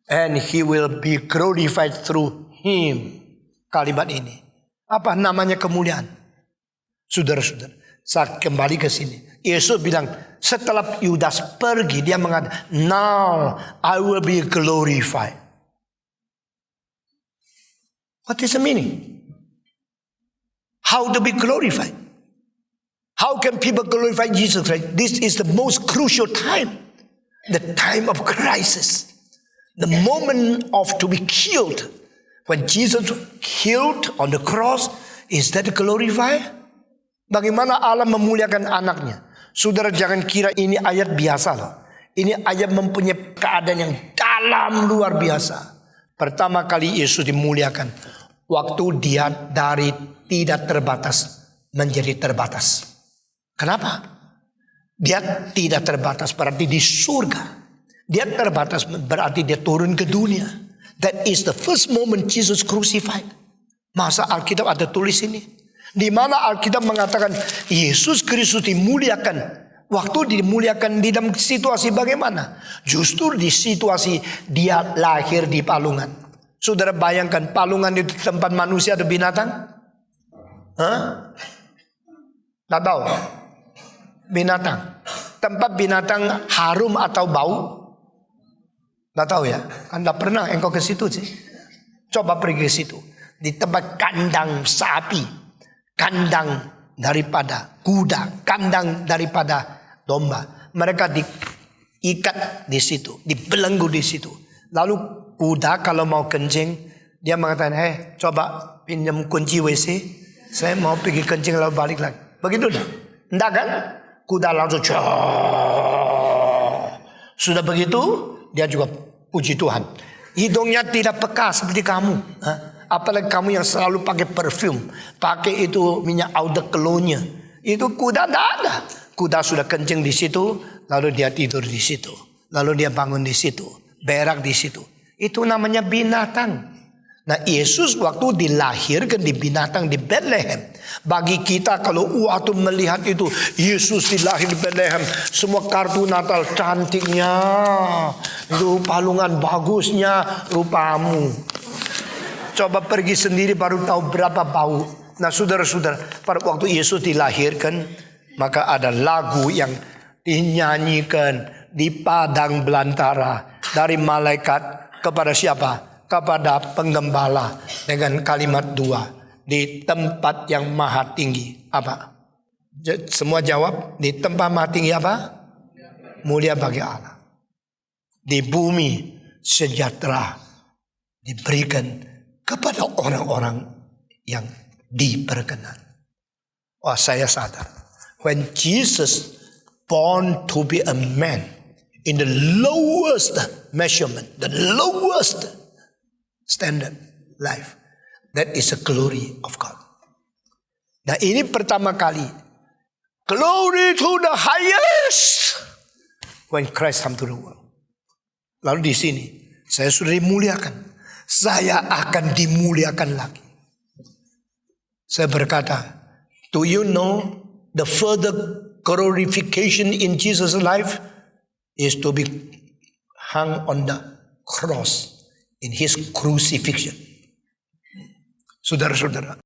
and he will be glorified through him. Kalimat ini. Apa namanya kemuliaan? Saudara-saudara, saya kembali ke sini. Yesus bilang setelah Yudas pergi, dia mengatakan, now I will be glorified. What is the meaning? How to be glorified? How can people glorify Jesus Christ? This is the most crucial time. The time of crisis. The moment of to be killed. When Jesus killed on the cross, is that glorified? Bagaimana Allah memuliakan anaknya? Saudara jangan kira ini ayat biasa loh. Ini ayat mempunyai keadaan yang dalam luar biasa. Pertama kali Yesus dimuliakan waktu dia dari tidak terbatas menjadi terbatas. Kenapa? Dia tidak terbatas berarti di surga. Dia terbatas berarti dia turun ke dunia. That is the first moment Jesus crucified. Masa Alkitab ada tulis ini? Di mana Alkitab mengatakan Yesus Kristus dimuliakan. Waktu dimuliakan di dalam situasi bagaimana? Justru di situasi dia lahir di palungan. Saudara bayangkan palungan itu tempat manusia atau binatang? Tidak tahu. Binatang. Tempat binatang harum atau bau? Tidak tahu ya. Kan tidak pernah engkau ke situ sih. Coba pergi ke situ. Di tempat kandang sapi, kandang daripada kuda, kandang daripada domba. Mereka diikat di situ, dibelenggu di situ. Lalu kuda kalau mau kencing, dia mengatakan, coba pinjam kunci WC. Saya mau pergi kencing lalu balik lagi. Begitu dah. Enggak kan? Kuda langsung sudah begitu, dia juga puji Tuhan. Hidungnya tidak peka seperti kamu. Apalagi kamu yang selalu pakai parfum, pakai itu minyak eau de cologne. Itu kuda tidak ada. Kuda sudah kencing di situ, lalu dia tidur di situ, lalu dia bangun di situ, berak di situ. Itu namanya binatang. Nah, Yesus waktu dilahirkan di binatang di Bethlehem. Bagi kita kalau waktu melihat itu Yesus dilahir di Bethlehem, semua kartu Natal cantiknya, itu palungan bagusnya, rupamu. Coba pergi sendiri baru tahu berapa bau. Nah, saudara-saudara, pada waktu Yesus dilahirkan, maka ada lagu yang dinyanyikan di padang belantara dari malaikat kepada siapa? Kepada penggembala dengan kalimat 2. Di tempat yang maha tinggi. Apa? Semua jawab. Di tempat maha tinggi apa? Mulia bagi Allah. Di bumi sejahtera diberikan kepada orang-orang yang diperkenan. Wah, saya sadar. When Jesus born to be a man in the lowest measurement, the lowest standard life, that is the glory of God. Nah, ini pertama kali glory to the highest when Christ come to the world. Lalu di sini saya sudah dimuliakan, saya akan dimuliakan lagi. Saya berkata, do you know the further glorification in Jesus' life? is to be hung on the cross in his crucifixion. Saudara-saudara,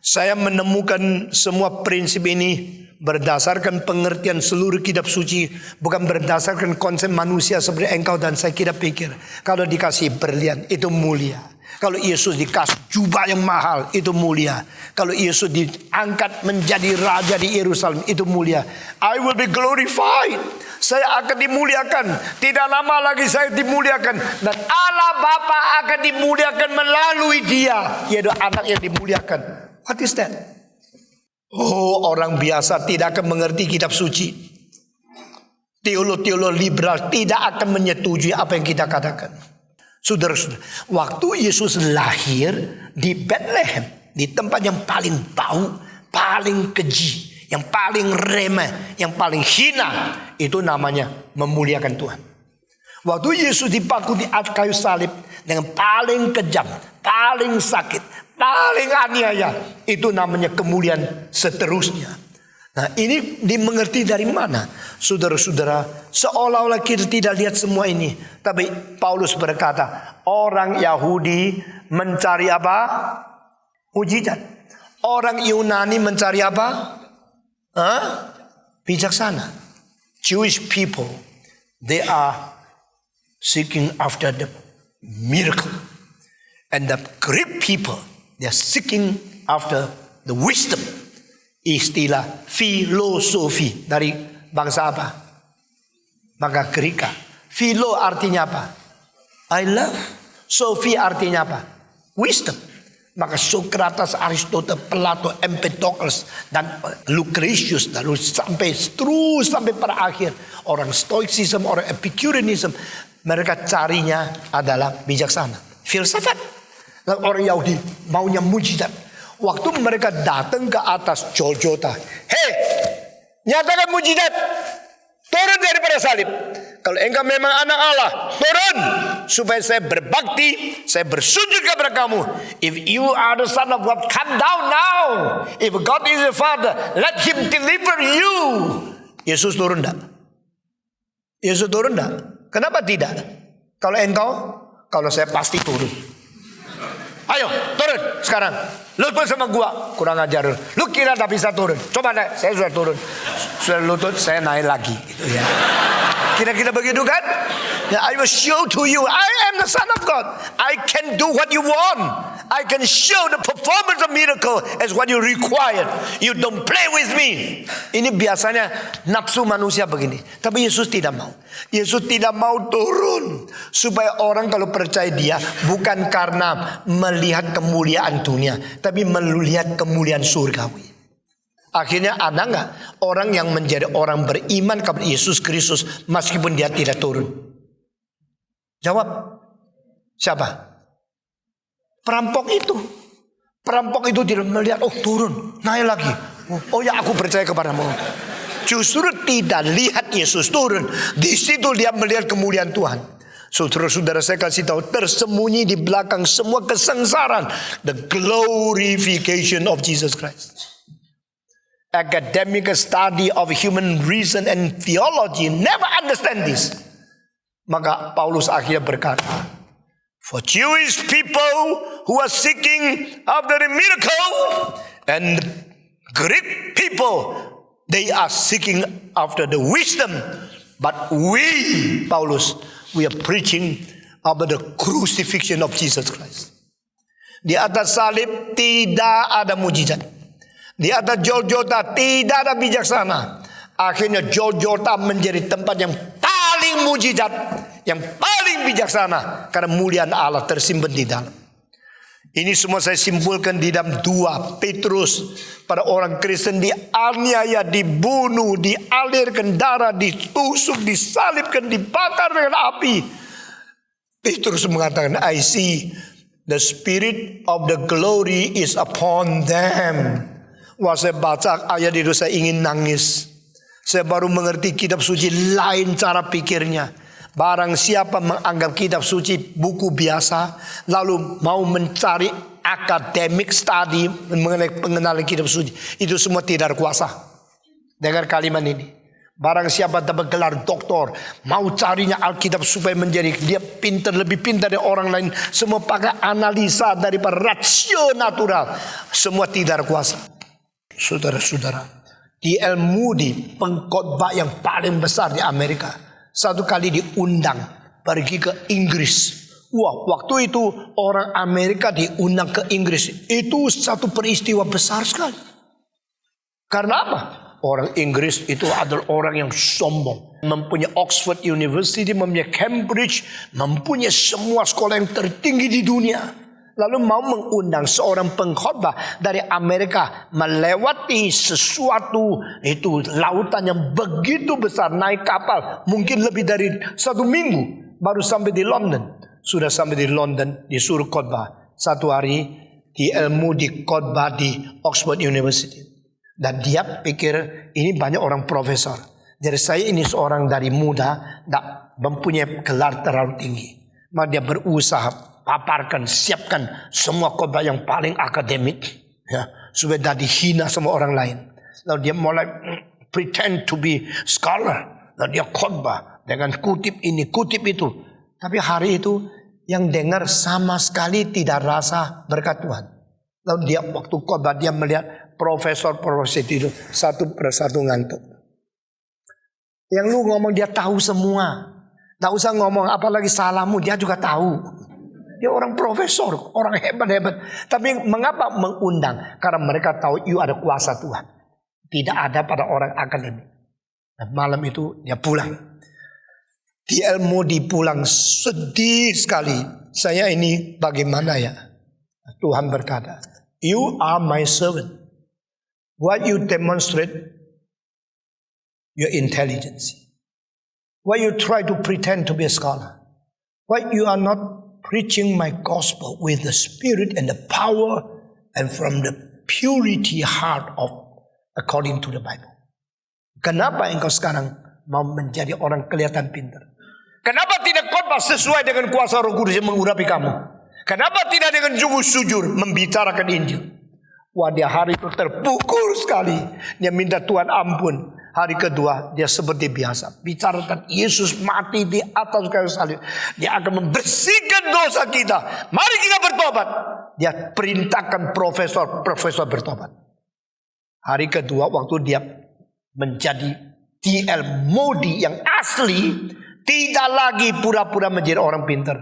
saya menemukan semua prinsip ini berdasarkan pengertian seluruh kitab suci, bukan berdasarkan konsep manusia seperti engkau dan saya kira pikir. Kalau dikasih berlian itu mulia. Kalau Yesus dikasih jubah yang mahal itu mulia. Kalau Yesus diangkat menjadi raja di Yerusalem itu mulia. I will be glorified. Saya akan dimuliakan. Tidak lama lagi saya dimuliakan. Dan Allah Bapa akan dimuliakan melalui dia, yaitu anak yang dimuliakan. What is that? Oh, orang biasa tidak akan mengerti kitab suci. Teolog-teolog liberal tidak akan menyetujui apa yang kita katakan. Saudara-saudara, waktu Yesus lahir di Bethlehem, di tempat yang paling bau, paling keji, yang paling remeh, yang paling hina, itu namanya memuliakan Tuhan. Waktu Yesus dipaku di atas kayu salib dengan paling kejam, paling sakit, paling aniaya, itu namanya kemuliaan seterusnya. Nah, ini dimengerti dari mana? Saudara-saudara, seolah-olah kita tidak lihat semua ini. Tapi Paulus berkata, orang Yahudi mencari apa? Mujizat. Orang Yunani mencari apa? Bijaksana. Jewish people, they are seeking after the miracle. And the Greek people, they are seeking after the wisdom. Istilah filosofi dari bangsa apa? Bangsa Greka. Philo artinya apa? I love. Sophie artinya apa? Wisdom. Maka Socrates, Aristotle, Plato, Empedocles dan Lucretius lalu sampai terus sampai pada akhir orang Stoicism, orang Epicureanism, mereka carinya adalah bijaksana, filsafat. Dan orang Yahudi maunya mujizat. Waktu mereka datang ke atas Golgota, hei, nyatakan mujizat, turun daripada salib. Kalau engkau memang anak Allah, turun supaya saya berbakti, saya bersujud kepada kamu. If you are the son of God, come down now. If God is the Father, let Him deliver you. Yesus turun tak? Yesus turun tak? Kenapa tidak? Kalau engkau, kalau saya pasti turun. Ayo turun sekarang. Lutut sama gua, kurang ajar. Lu kira tak bisa turun? Coba naik, saya sudah turun. Sudah lutut, saya naik lagi. Gitu ya. Kira-kira begitu kan? Ya, I will show to you, I am the Son of God. I can do what you want. I can show the performance of miracle as what you require. You don't play with me. Ini biasanya nafsu manusia begini. Tapi Yesus tidak mau. Yesus tidak mau turun supaya orang kalau percaya dia bukan karena melihat kemuliaan dunia, tapi melihat kemuliaan surgawi. Akhirnya ada nggak orang yang menjadi orang beriman kepada Yesus Kristus meskipun dia tidak turun? Jawab. Siapa? Perampok itu. Perampok itu tidak melihat, oh turun, naik lagi. Oh ya, aku percaya kepadamu. Justru tidak lihat Yesus turun. Di situ dia melihat kemuliaan Tuhan. Saudara-saudara, saya kasih tahu, tersembunyi di belakang semua kesengsaraan, the glorification of Jesus Christ. Academic study of human reason and theology never understand this. Maka Paulus akhirnya berkata, for Jewish people who are seeking after a miracle, and Greek people, they are seeking after the wisdom. But we, Paulus, we are preaching about the crucifixion of Jesus Christ. Di atas salib tidak ada mujizat. Di atas Golgota tidak ada bijaksana. Akhirnya Golgota menjadi tempat yang paling mujizat, yang paling bijaksana, karena muliaan Allah tersimpan di dalam. Ini semua saya simpulkan di dalam 2 Petrus. Pada orang Kristen dianiaya, dibunuh, dialirkan darah, ditusuk, disalibkan, dibakar dengan api. Petrus mengatakan, I see the spirit of the glory is upon them. Wah, saya baca ayat itu saya ingin nangis. Saya baru mengerti kitab suci lain cara pikirnya. Barang siapa menganggap kitab suci buku biasa, lalu mau mencari academic study mengenai pengenalan kitab suci, itu semua tidak ada kuasa. Dengar kalimat ini. Barang siapa dapat gelar doktor, mau carinya Alkitab supaya menjadi dia pintar, lebih pintar dari orang lain, semua pakai analisa daripada rasio natural, semua tidak ada kuasa. Saudara-saudara, D.L. Moody, pengkhotbah yang paling besar di Amerika, satu kali diundang pergi ke Inggris. Wah, waktu itu orang Amerika diundang ke Inggris, itu satu peristiwa besar sekali. Karena apa? Orang Inggris itu adalah orang yang sombong. Mempunyai Oxford University, mempunyai Cambridge, mempunyai semua sekolah yang tertinggi di dunia. Lalu mau mengundang seorang pengkhotbah dari Amerika melewati sesuatu itu lautan yang begitu besar, naik kapal mungkin lebih dari 1 minggu baru sampai di London. Sudah sampai di London disuruh khotbah. Satu hari D.L. Moody khotbah di Oxford University. Dan dia pikir ini banyak orang profesor. Jadi saya ini seorang dari muda, tidak mempunyai gelar terlalu tinggi. Maka dia berusaha paparkan, siapkan semua khotbah yang paling akademik, ya, supaya tidak dihina sama orang lain. Lalu dia mulai pretend to be scholar. Lalu dia khotbah dengan kutip ini, kutip itu. Tapi hari itu yang dengar sama sekali tidak rasa berkat Tuhan. Lalu dia waktu khotbah dia melihat profesor-profesor itu satu persatu ngantuk. Yang lu ngomong dia tahu semua. Tidak usah ngomong apalagi salahmu, dia juga tahu. Dia orang profesor, orang hebat-hebat. Tapi mengapa mengundang? Karena mereka tahu you ada kuasa Tuhan. Tidak ada pada orang akademik. Dan malam itu dia pulang. D.L. Moody pulang sedih sekali. Saya ini bagaimana ya? Tuhan berkata, you are my servant. What you demonstrate, your intelligence. What you try to pretend to be a scholar. What you are not preaching my gospel with the spirit and the power and from the purity heart of according to the Bible. Kenapa engkau sekarang mau menjadi orang kelihatan pintar? Kenapa tidak khotbah sesuai dengan kuasa Roh Kudus yang mengurapi kamu? Kenapa tidak dengan sujud membicarakan Injil? Wah, dia hari itu terpukul sekali. Dia minta Tuhan ampun. Hari kedua dia seperti biasa bicarakan Yesus mati di atas kayu salib. Dia akan membersihkan dosa kita. Mari kita bertobat. Dia perintahkan profesor bertobat. Hari kedua waktu dia menjadi D.L. Moody yang asli, tidak lagi pura-pura menjadi orang pintar.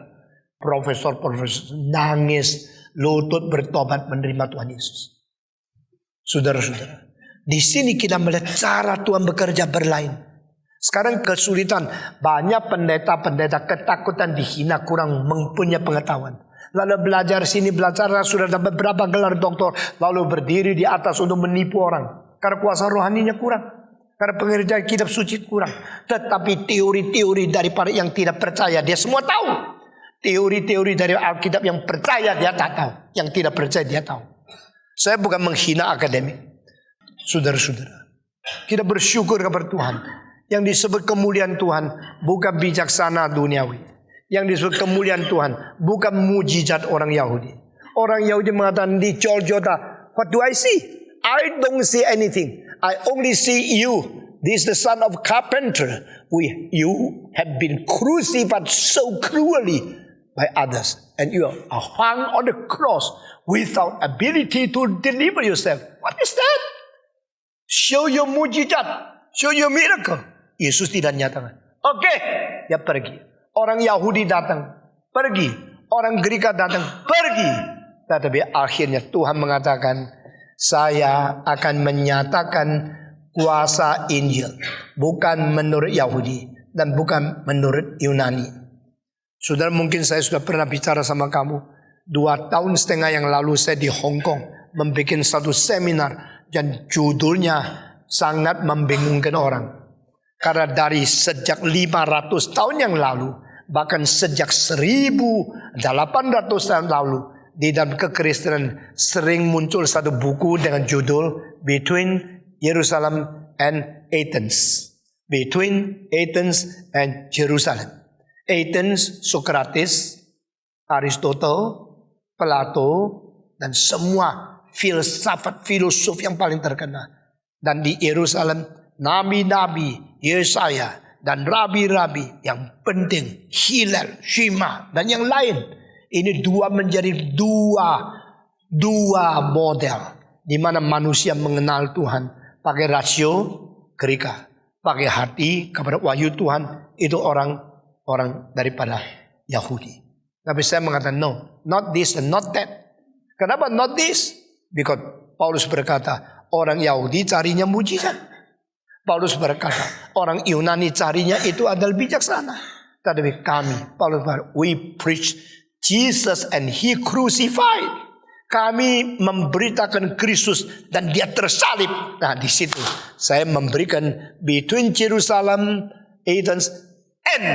Profesor nangis, lutut bertobat menerima Tuhan Yesus. Saudara-saudara, di sini kita melihat cara Tuhan bekerja berlain. Sekarang kesulitan, banyak pendeta-pendeta ketakutan dihina, kurang mempunyai pengetahuan. Lalu belajar sini, belajar sudah dapat beberapa gelar doktor, lalu berdiri di atas untuk menipu orang. Karena kuasa rohaninya kurang, karena pengerjaan kitab suci kurang. Tetapi teori-teori daripada yang tidak percaya dia semua tahu. Teori-teori dari Alkitab yang percaya dia tak tahu, yang tidak percaya dia tahu. Saya bukan menghina akademik. Saudara-saudara, kita bersyukur kepada Tuhan. Yang disebut kemuliaan Tuhan bukan bijaksana duniawi. Yang disebut kemuliaan Tuhan bukan mujizat orang Yahudi. Orang Yahudi mengatakan di Golgotha, what do I see? I don't see anything. I only see you. This is the son of carpenter. You have been crucified so cruelly by others, and you are hung on the cross without ability to deliver yourself. What is that? Show your mujizat, show your miracle. Yesus tidak nyatakan. Oke, dia pergi. Orang Yahudi datang, pergi. Orang Greek datang, pergi. Tetapi akhirnya Tuhan mengatakan, saya akan menyatakan kuasa Injil, bukan menurut Yahudi dan bukan menurut Yunani. Saudara, mungkin saya sudah pernah bicara sama kamu. 2,5 tahun yang lalu saya di Hong Kong membuat satu seminar dan judulnya sangat membingungkan orang. Karena dari sejak 500 tahun yang lalu, bahkan sejak 1800 tahun lalu, di dalam kekristenan sering muncul satu buku dengan judul Between Jerusalem and Athens. Between Athens and Jerusalem. Athens, Socrates, Aristotle, Plato, dan semua filsafat filosof yang paling terkenal. Dan di Yerusalem, nabi-nabi, Yesaya, dan rabi-rabi. Yang penting Hillel, Shema, dan yang lain. Ini menjadi dua model di mana manusia mengenal Tuhan pakai rasio gerika, pakai hati kepada wahyu Tuhan. Itu orang daripada Yahudi. Tapi saya mengatakan no, not this and not that. Kenapa not this? Because Paulus berkata orang Yahudi carinya mujizat. Paulus berkata orang Yunani carinya itu adalah bijaksana. Tetapi kami, Paulus berkata, we preach Jesus and He crucified. Kami memberitakan Kristus dan Dia tersalib. Nah, di situ saya memberikan between Jerusalem, Athens, and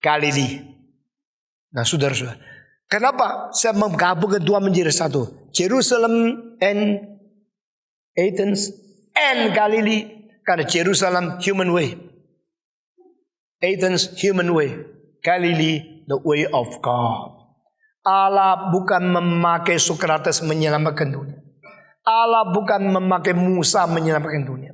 Galilee. Nah, saudara-saudara, kenapa saya menggabungkan dua menjadi satu? Jerusalem and Athens and Galilee. Karena Jerusalem human way, Athens human way, Galilee the way of God. Allah bukan memakai Sokrates menyelamatkan dunia. Allah bukan memakai Musa menyelamatkan dunia.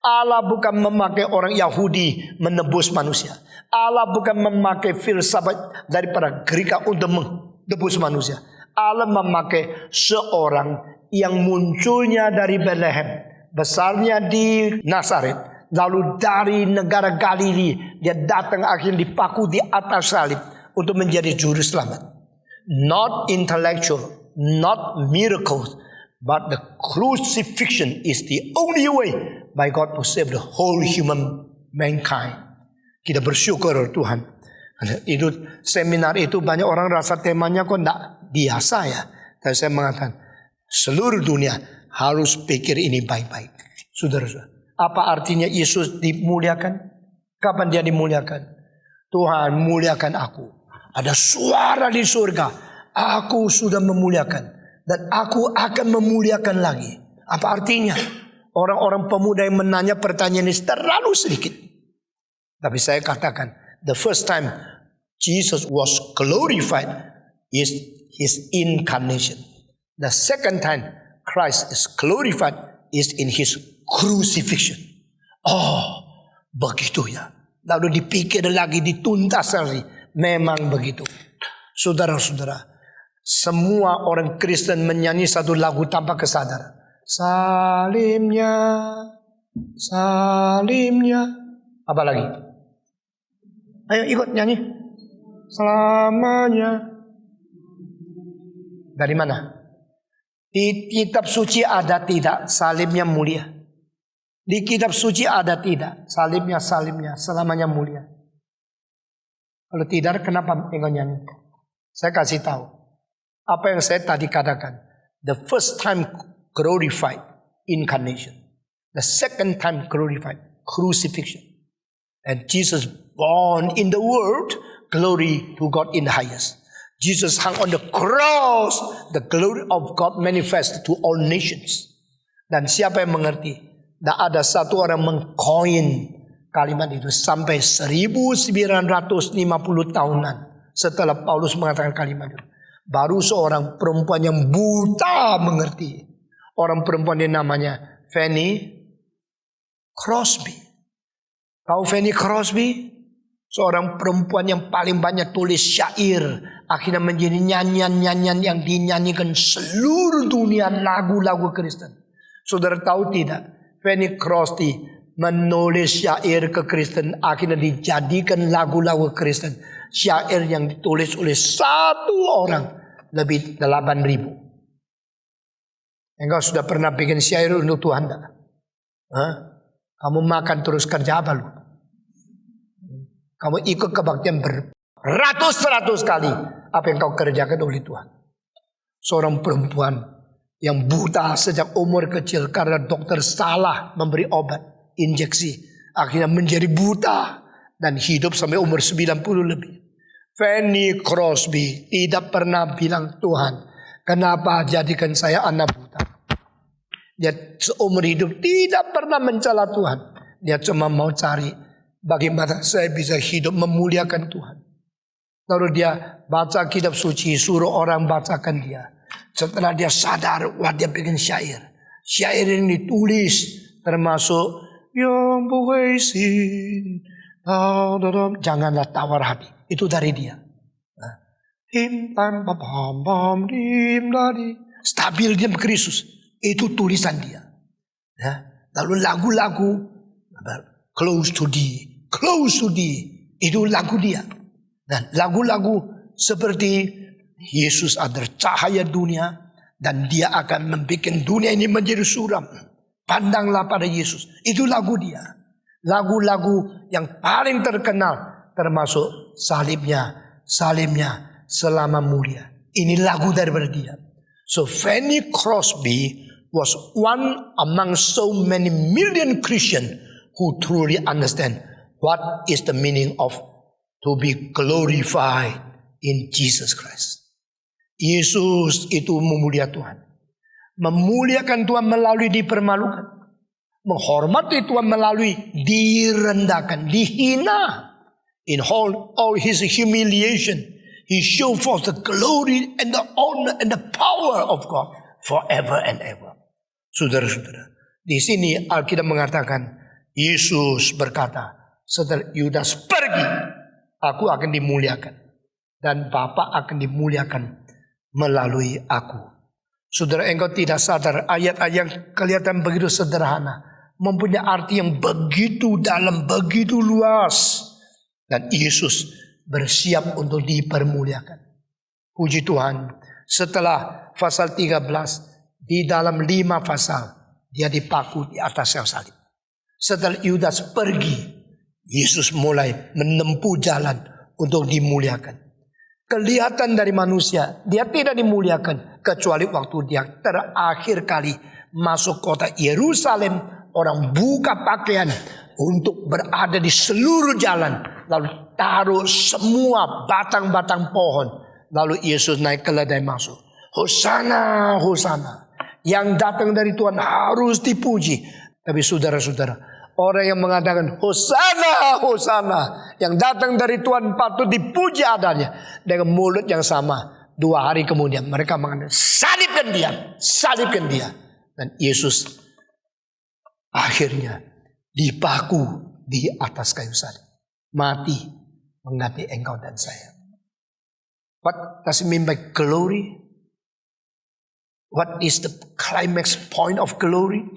Allah bukan memakai orang Yahudi menebus manusia. Allah bukan memakai filsafat daripada Greka untuk menebus manusia. Allah memakai seorang yang munculnya dari Bethlehem, besarnya di Nazaret, lalu dari negara Galili dia datang akhirnya dipaku di atas salib untuk menjadi juru selamat. Not intellectual, not miracles, but the crucifixion is the only way by God to save the whole human mankind. Kita bersyukur Tuhan. Itu seminar itu banyak orang rasa temanya kok tidak biasa ya. Tapi saya mengatakan seluruh dunia harus pikir ini baik-baik. Saudara-saudara, apa artinya Yesus dimuliakan? Kapan Dia dimuliakan? Tuhan muliakan aku. Ada suara di surga, aku sudah memuliakan dan aku akan memuliakan lagi. Apa artinya? Orang-orang pemuda yang menanya pertanyaan ini terlalu sedikit. Tapi saya katakan, the first time Jesus was glorified is His incarnation. The second time Christ is glorified is in His crucifixion. Oh, begitu ya. Lalu dipikir lagi, dituntas lagi. Memang begitu. Saudara-saudara, semua orang Kristen menyanyi satu lagu tanpa kesadaran. Salimnya, salimnya. Apa lagi? Ayo ikut nyanyi. Selamanya. Dari mana? Di kitab suci ada tidak salibnya mulia? Di kitab suci ada tidak salibnya selamanya mulia? Kalau tidak, kenapa engkau nyanyi? Saya kasih tahu. Apa yang saya tadi katakan. The first time glorified, incarnation. The second time glorified, crucifixion. And Jesus born in the world, glory to God in the highest. Jesus hung on the cross, the glory of God manifest to all nations. Dan siapa yang mengerti? Tidak ada satu orang mengcoin kalimat itu sampai 1950 tahunan setelah Paulus mengatakan kalimat itu. Baru seorang perempuan yang buta mengerti. Orang perempuan ini namanya Fanny Crosby. Tahu Fanny Crosby? Seorang perempuan yang paling banyak tulis syair. Akhirnya menjadi nyanyian-nyanyian yang dinyanyikan seluruh dunia, lagu-lagu Kristen. Saudara tahu tidak? Fanny Crosby menulis syair kekristen, akhirnya dijadikan lagu-lagu Kristen. Syair yang ditulis oleh satu orang lebih 8.000. Engkau sudah pernah bikin syair untuk Tuhan tak? Kamu makan terus kerja apa lu? Kamu ikut kebaktian beratus-ratus kali apa yang kau kerjakan oleh Tuhan. Seorang perempuan yang buta sejak umur kecil karena dokter salah memberi obat injeksi, akhirnya menjadi buta dan hidup sampai umur 90 lebih. Fanny Crosby tidak pernah bilang, Tuhan, kenapa jadikan saya anak buta? Dia seumur hidup tidak pernah mencela Tuhan. Dia cuma mau cari bagaimana saya bisa hidup memuliakan Tuhan. Lalu dia baca kitab suci, suruh orang bacakan dia. Setelah dia sadar, wah dia bikin syair. Syair ini ditulis termasuk 永不灰心。Janganlah tawar hati. Itu dari dia. Stabil dia Kristus. Itu tulisan dia. Lalu lagu-lagu close to thee, close to thee. Itu lagu dia. Dan lagu-lagu seperti Yesus adalah cahaya dunia. Dan dia akan membuat dunia ini menjadi suram. Pandanglah pada Yesus. Itu lagu dia. Lagu-lagu yang paling terkenal. Termasuk salibnya selama mulia. Ini lagu daripada dia. So Fanny Crosby was one among so many million Christians who truly understand what is the meaning of to be glorified in Jesus Christ. Yesus itu memulia Tuhan. Memuliakan Tuhan melalui dipermalukan. Menghormati Tuhan melalui direndahkan, dihina. In all his humiliation, he showed forth the glory and the honor and the power of God forever and ever. Saudara-saudara, di sini Alkitab mengatakan, Yesus berkata, setelah Yudas pergi, aku akan dimuliakan. Dan Bapa akan dimuliakan melalui aku. Saudara, engkau tidak sadar ayat-ayat yang kelihatan begitu sederhana mempunyai arti yang begitu dalam, begitu luas. Dan Yesus bersiap untuk dipermuliakan. Puji Tuhan, setelah pasal 13, di dalam 5 pasal, dia dipaku di atas kayu salib. Setelah Yudas pergi, Yesus mulai menempuh jalan untuk dimuliakan. Kelihatan dari manusia, dia tidak dimuliakan kecuali waktu dia terakhir kali masuk kota Yerusalem. Orang buka pakaian untuk berada di seluruh jalan, lalu taruh semua batang-batang pohon, lalu Yesus naik keledai masuk. Hosana, Hosana, yang datang dari Tuhan harus dipuji. Tapi saudara-saudara, orang yang mengatakan Hosana, Hosana, yang datang dari Tuhan patut dipuji adanya, dengan mulut yang sama, 2 hari kemudian mereka mengatakan salibkan dia, salibkan dia. Dan Yesus akhirnya dipaku di atas kayu salib, mati mengganti engkau dan saya. What does it mean by glory? What is the climax point of glory?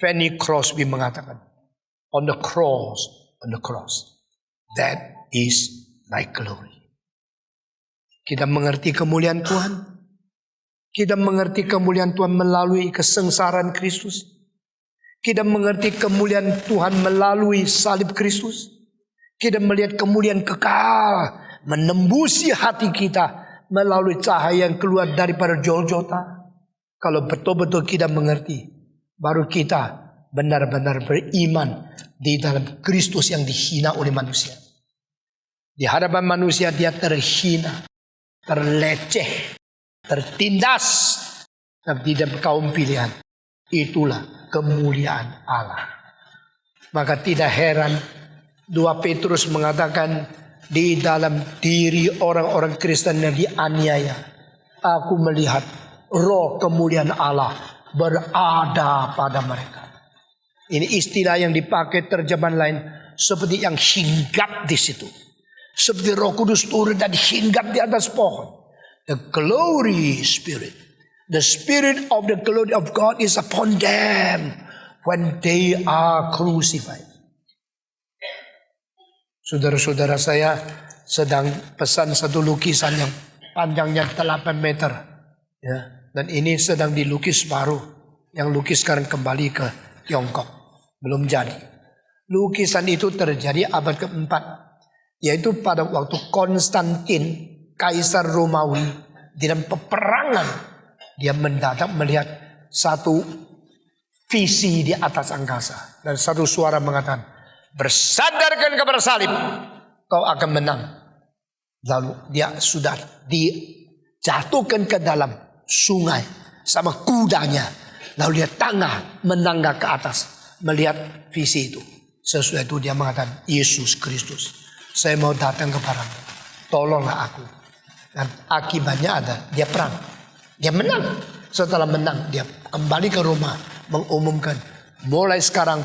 Fanny Crosby mengatakan, on the cross, that is my glory. Kita mengerti kemuliaan Tuhan. Kita mengerti kemuliaan Tuhan melalui kesengsaraan Kristus. Kita mengerti kemuliaan Tuhan melalui salib Kristus. Kita melihat kemuliaan kekal menembusi hati kita melalui cahaya yang keluar daripada Golgota. Kalau betul-betul kita mengerti, baru kita benar-benar beriman di dalam Kristus yang dihina oleh manusia. Di hadapan manusia dia terhina, terleceh, tertindas. Tapi di dalam kaum pilihan, itulah kemuliaan Allah. Maka tidak heran 2 Petrus mengatakan, di dalam diri orang-orang Kristen yang dianiaya, aku melihat roh kemuliaan Allah berada pada mereka. Ini istilah yang dipakai terjemahan lain seperti yang hinggap di situ. Seperti Roh Kudus turun dan hinggap di atas pohon. The glory spirit. The spirit of the glory of God is upon them when they are crucified. Saudara-saudara, saya sedang pesan satu lukisan yang panjangnya 8 meter. Ya, dan ini sedang dilukis baru. Yang lukis sekarang kembali ke Tiongkok. Belum jadi. Lukisan itu terjadi abad ke-4. Yaitu pada waktu Konstantin, Kaisar Romawi, di dalam peperangan. Dia mendadak melihat satu visi di atas angkasa. Dan satu suara mengatakan, bersandarkan kepada salib, kau akan menang. Lalu dia sudah dijatuhkan ke dalam sungai sama kudanya. Lalu dia menangga ke atas melihat visi itu. Sesudah itu dia mengatakan, Yesus Kristus, saya mau datang kepadamu, tolonglah aku. Dan akibatnya ada, dia perang, dia menang. Setelah menang dia kembali ke Roma, mengumumkan, mulai sekarang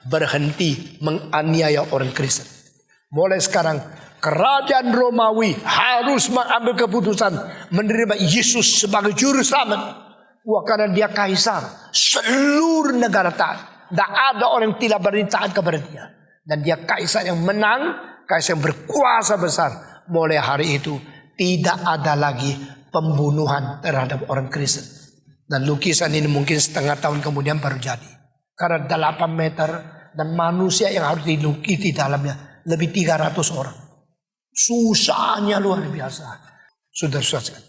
berhenti menganiaya orang Kristen. Mulai sekarang kerajaan Romawi harus mengambil keputusan menerima Yesus sebagai juru selamat. Wah, karena dia kaisar, seluruh negara taat. Tidak ada orang yang tidak berani taat kepada dia. Dan dia kaisar yang menang, kaisar yang berkuasa besar. Mulai hari itu tidak ada lagi pembunuhan terhadap orang Kristen. Dan lukisan ini mungkin setengah tahun kemudian baru jadi. Karena 8 meter dan manusia yang harus dilukis di dalamnya lebih 300 orang. Susahnya luar biasa. Saudara-saudara,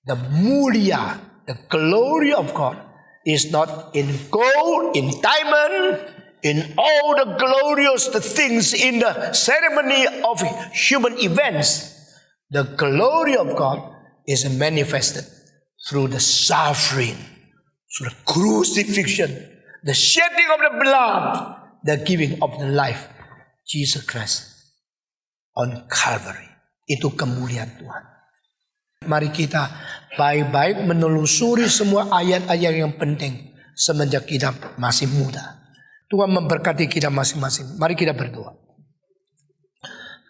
the mulia, the glory of God is not in gold, in diamond, in all the glorious things in the ceremony of human events. The glory of God is manifested through the suffering, through the crucifixion, the shedding of the blood, the giving of the life, Jesus Christ on Calvary. Itu kemuliaan Tuhan. Mari kita baik-baik menelusuri semua ayat-ayat yang penting semenjak kita masih muda. Tuhan memberkati kita masing-masing. Mari kita berdoa.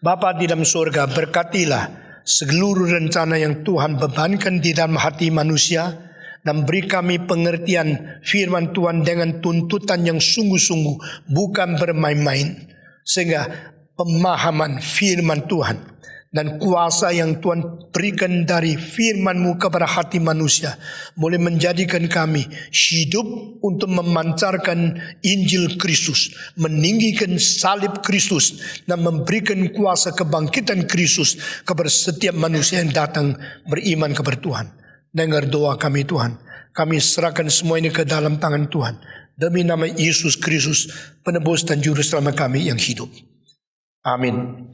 Bapa di dalam surga, berkatilah seluruh rencana yang Tuhan bebankan di dalam hati manusia, dan beri kami pengertian firman Tuhan dengan tuntutan yang sungguh-sungguh, bukan bermain-main, sehingga pemahaman firman Tuhan dan kuasa yang Tuhan berikan dari firman-Mu kepada hati manusia boleh menjadikan kami hidup untuk memancarkan Injil Kristus, meninggikan salib Kristus, dan memberikan kuasa kebangkitan Kristus kepada setiap manusia yang datang beriman kepada Tuhan. Dengar doa kami Tuhan. Kami serahkan semua ini ke dalam tangan Tuhan. Demi nama Yesus Kristus, penebus dan juru selamat kami yang hidup. Amin.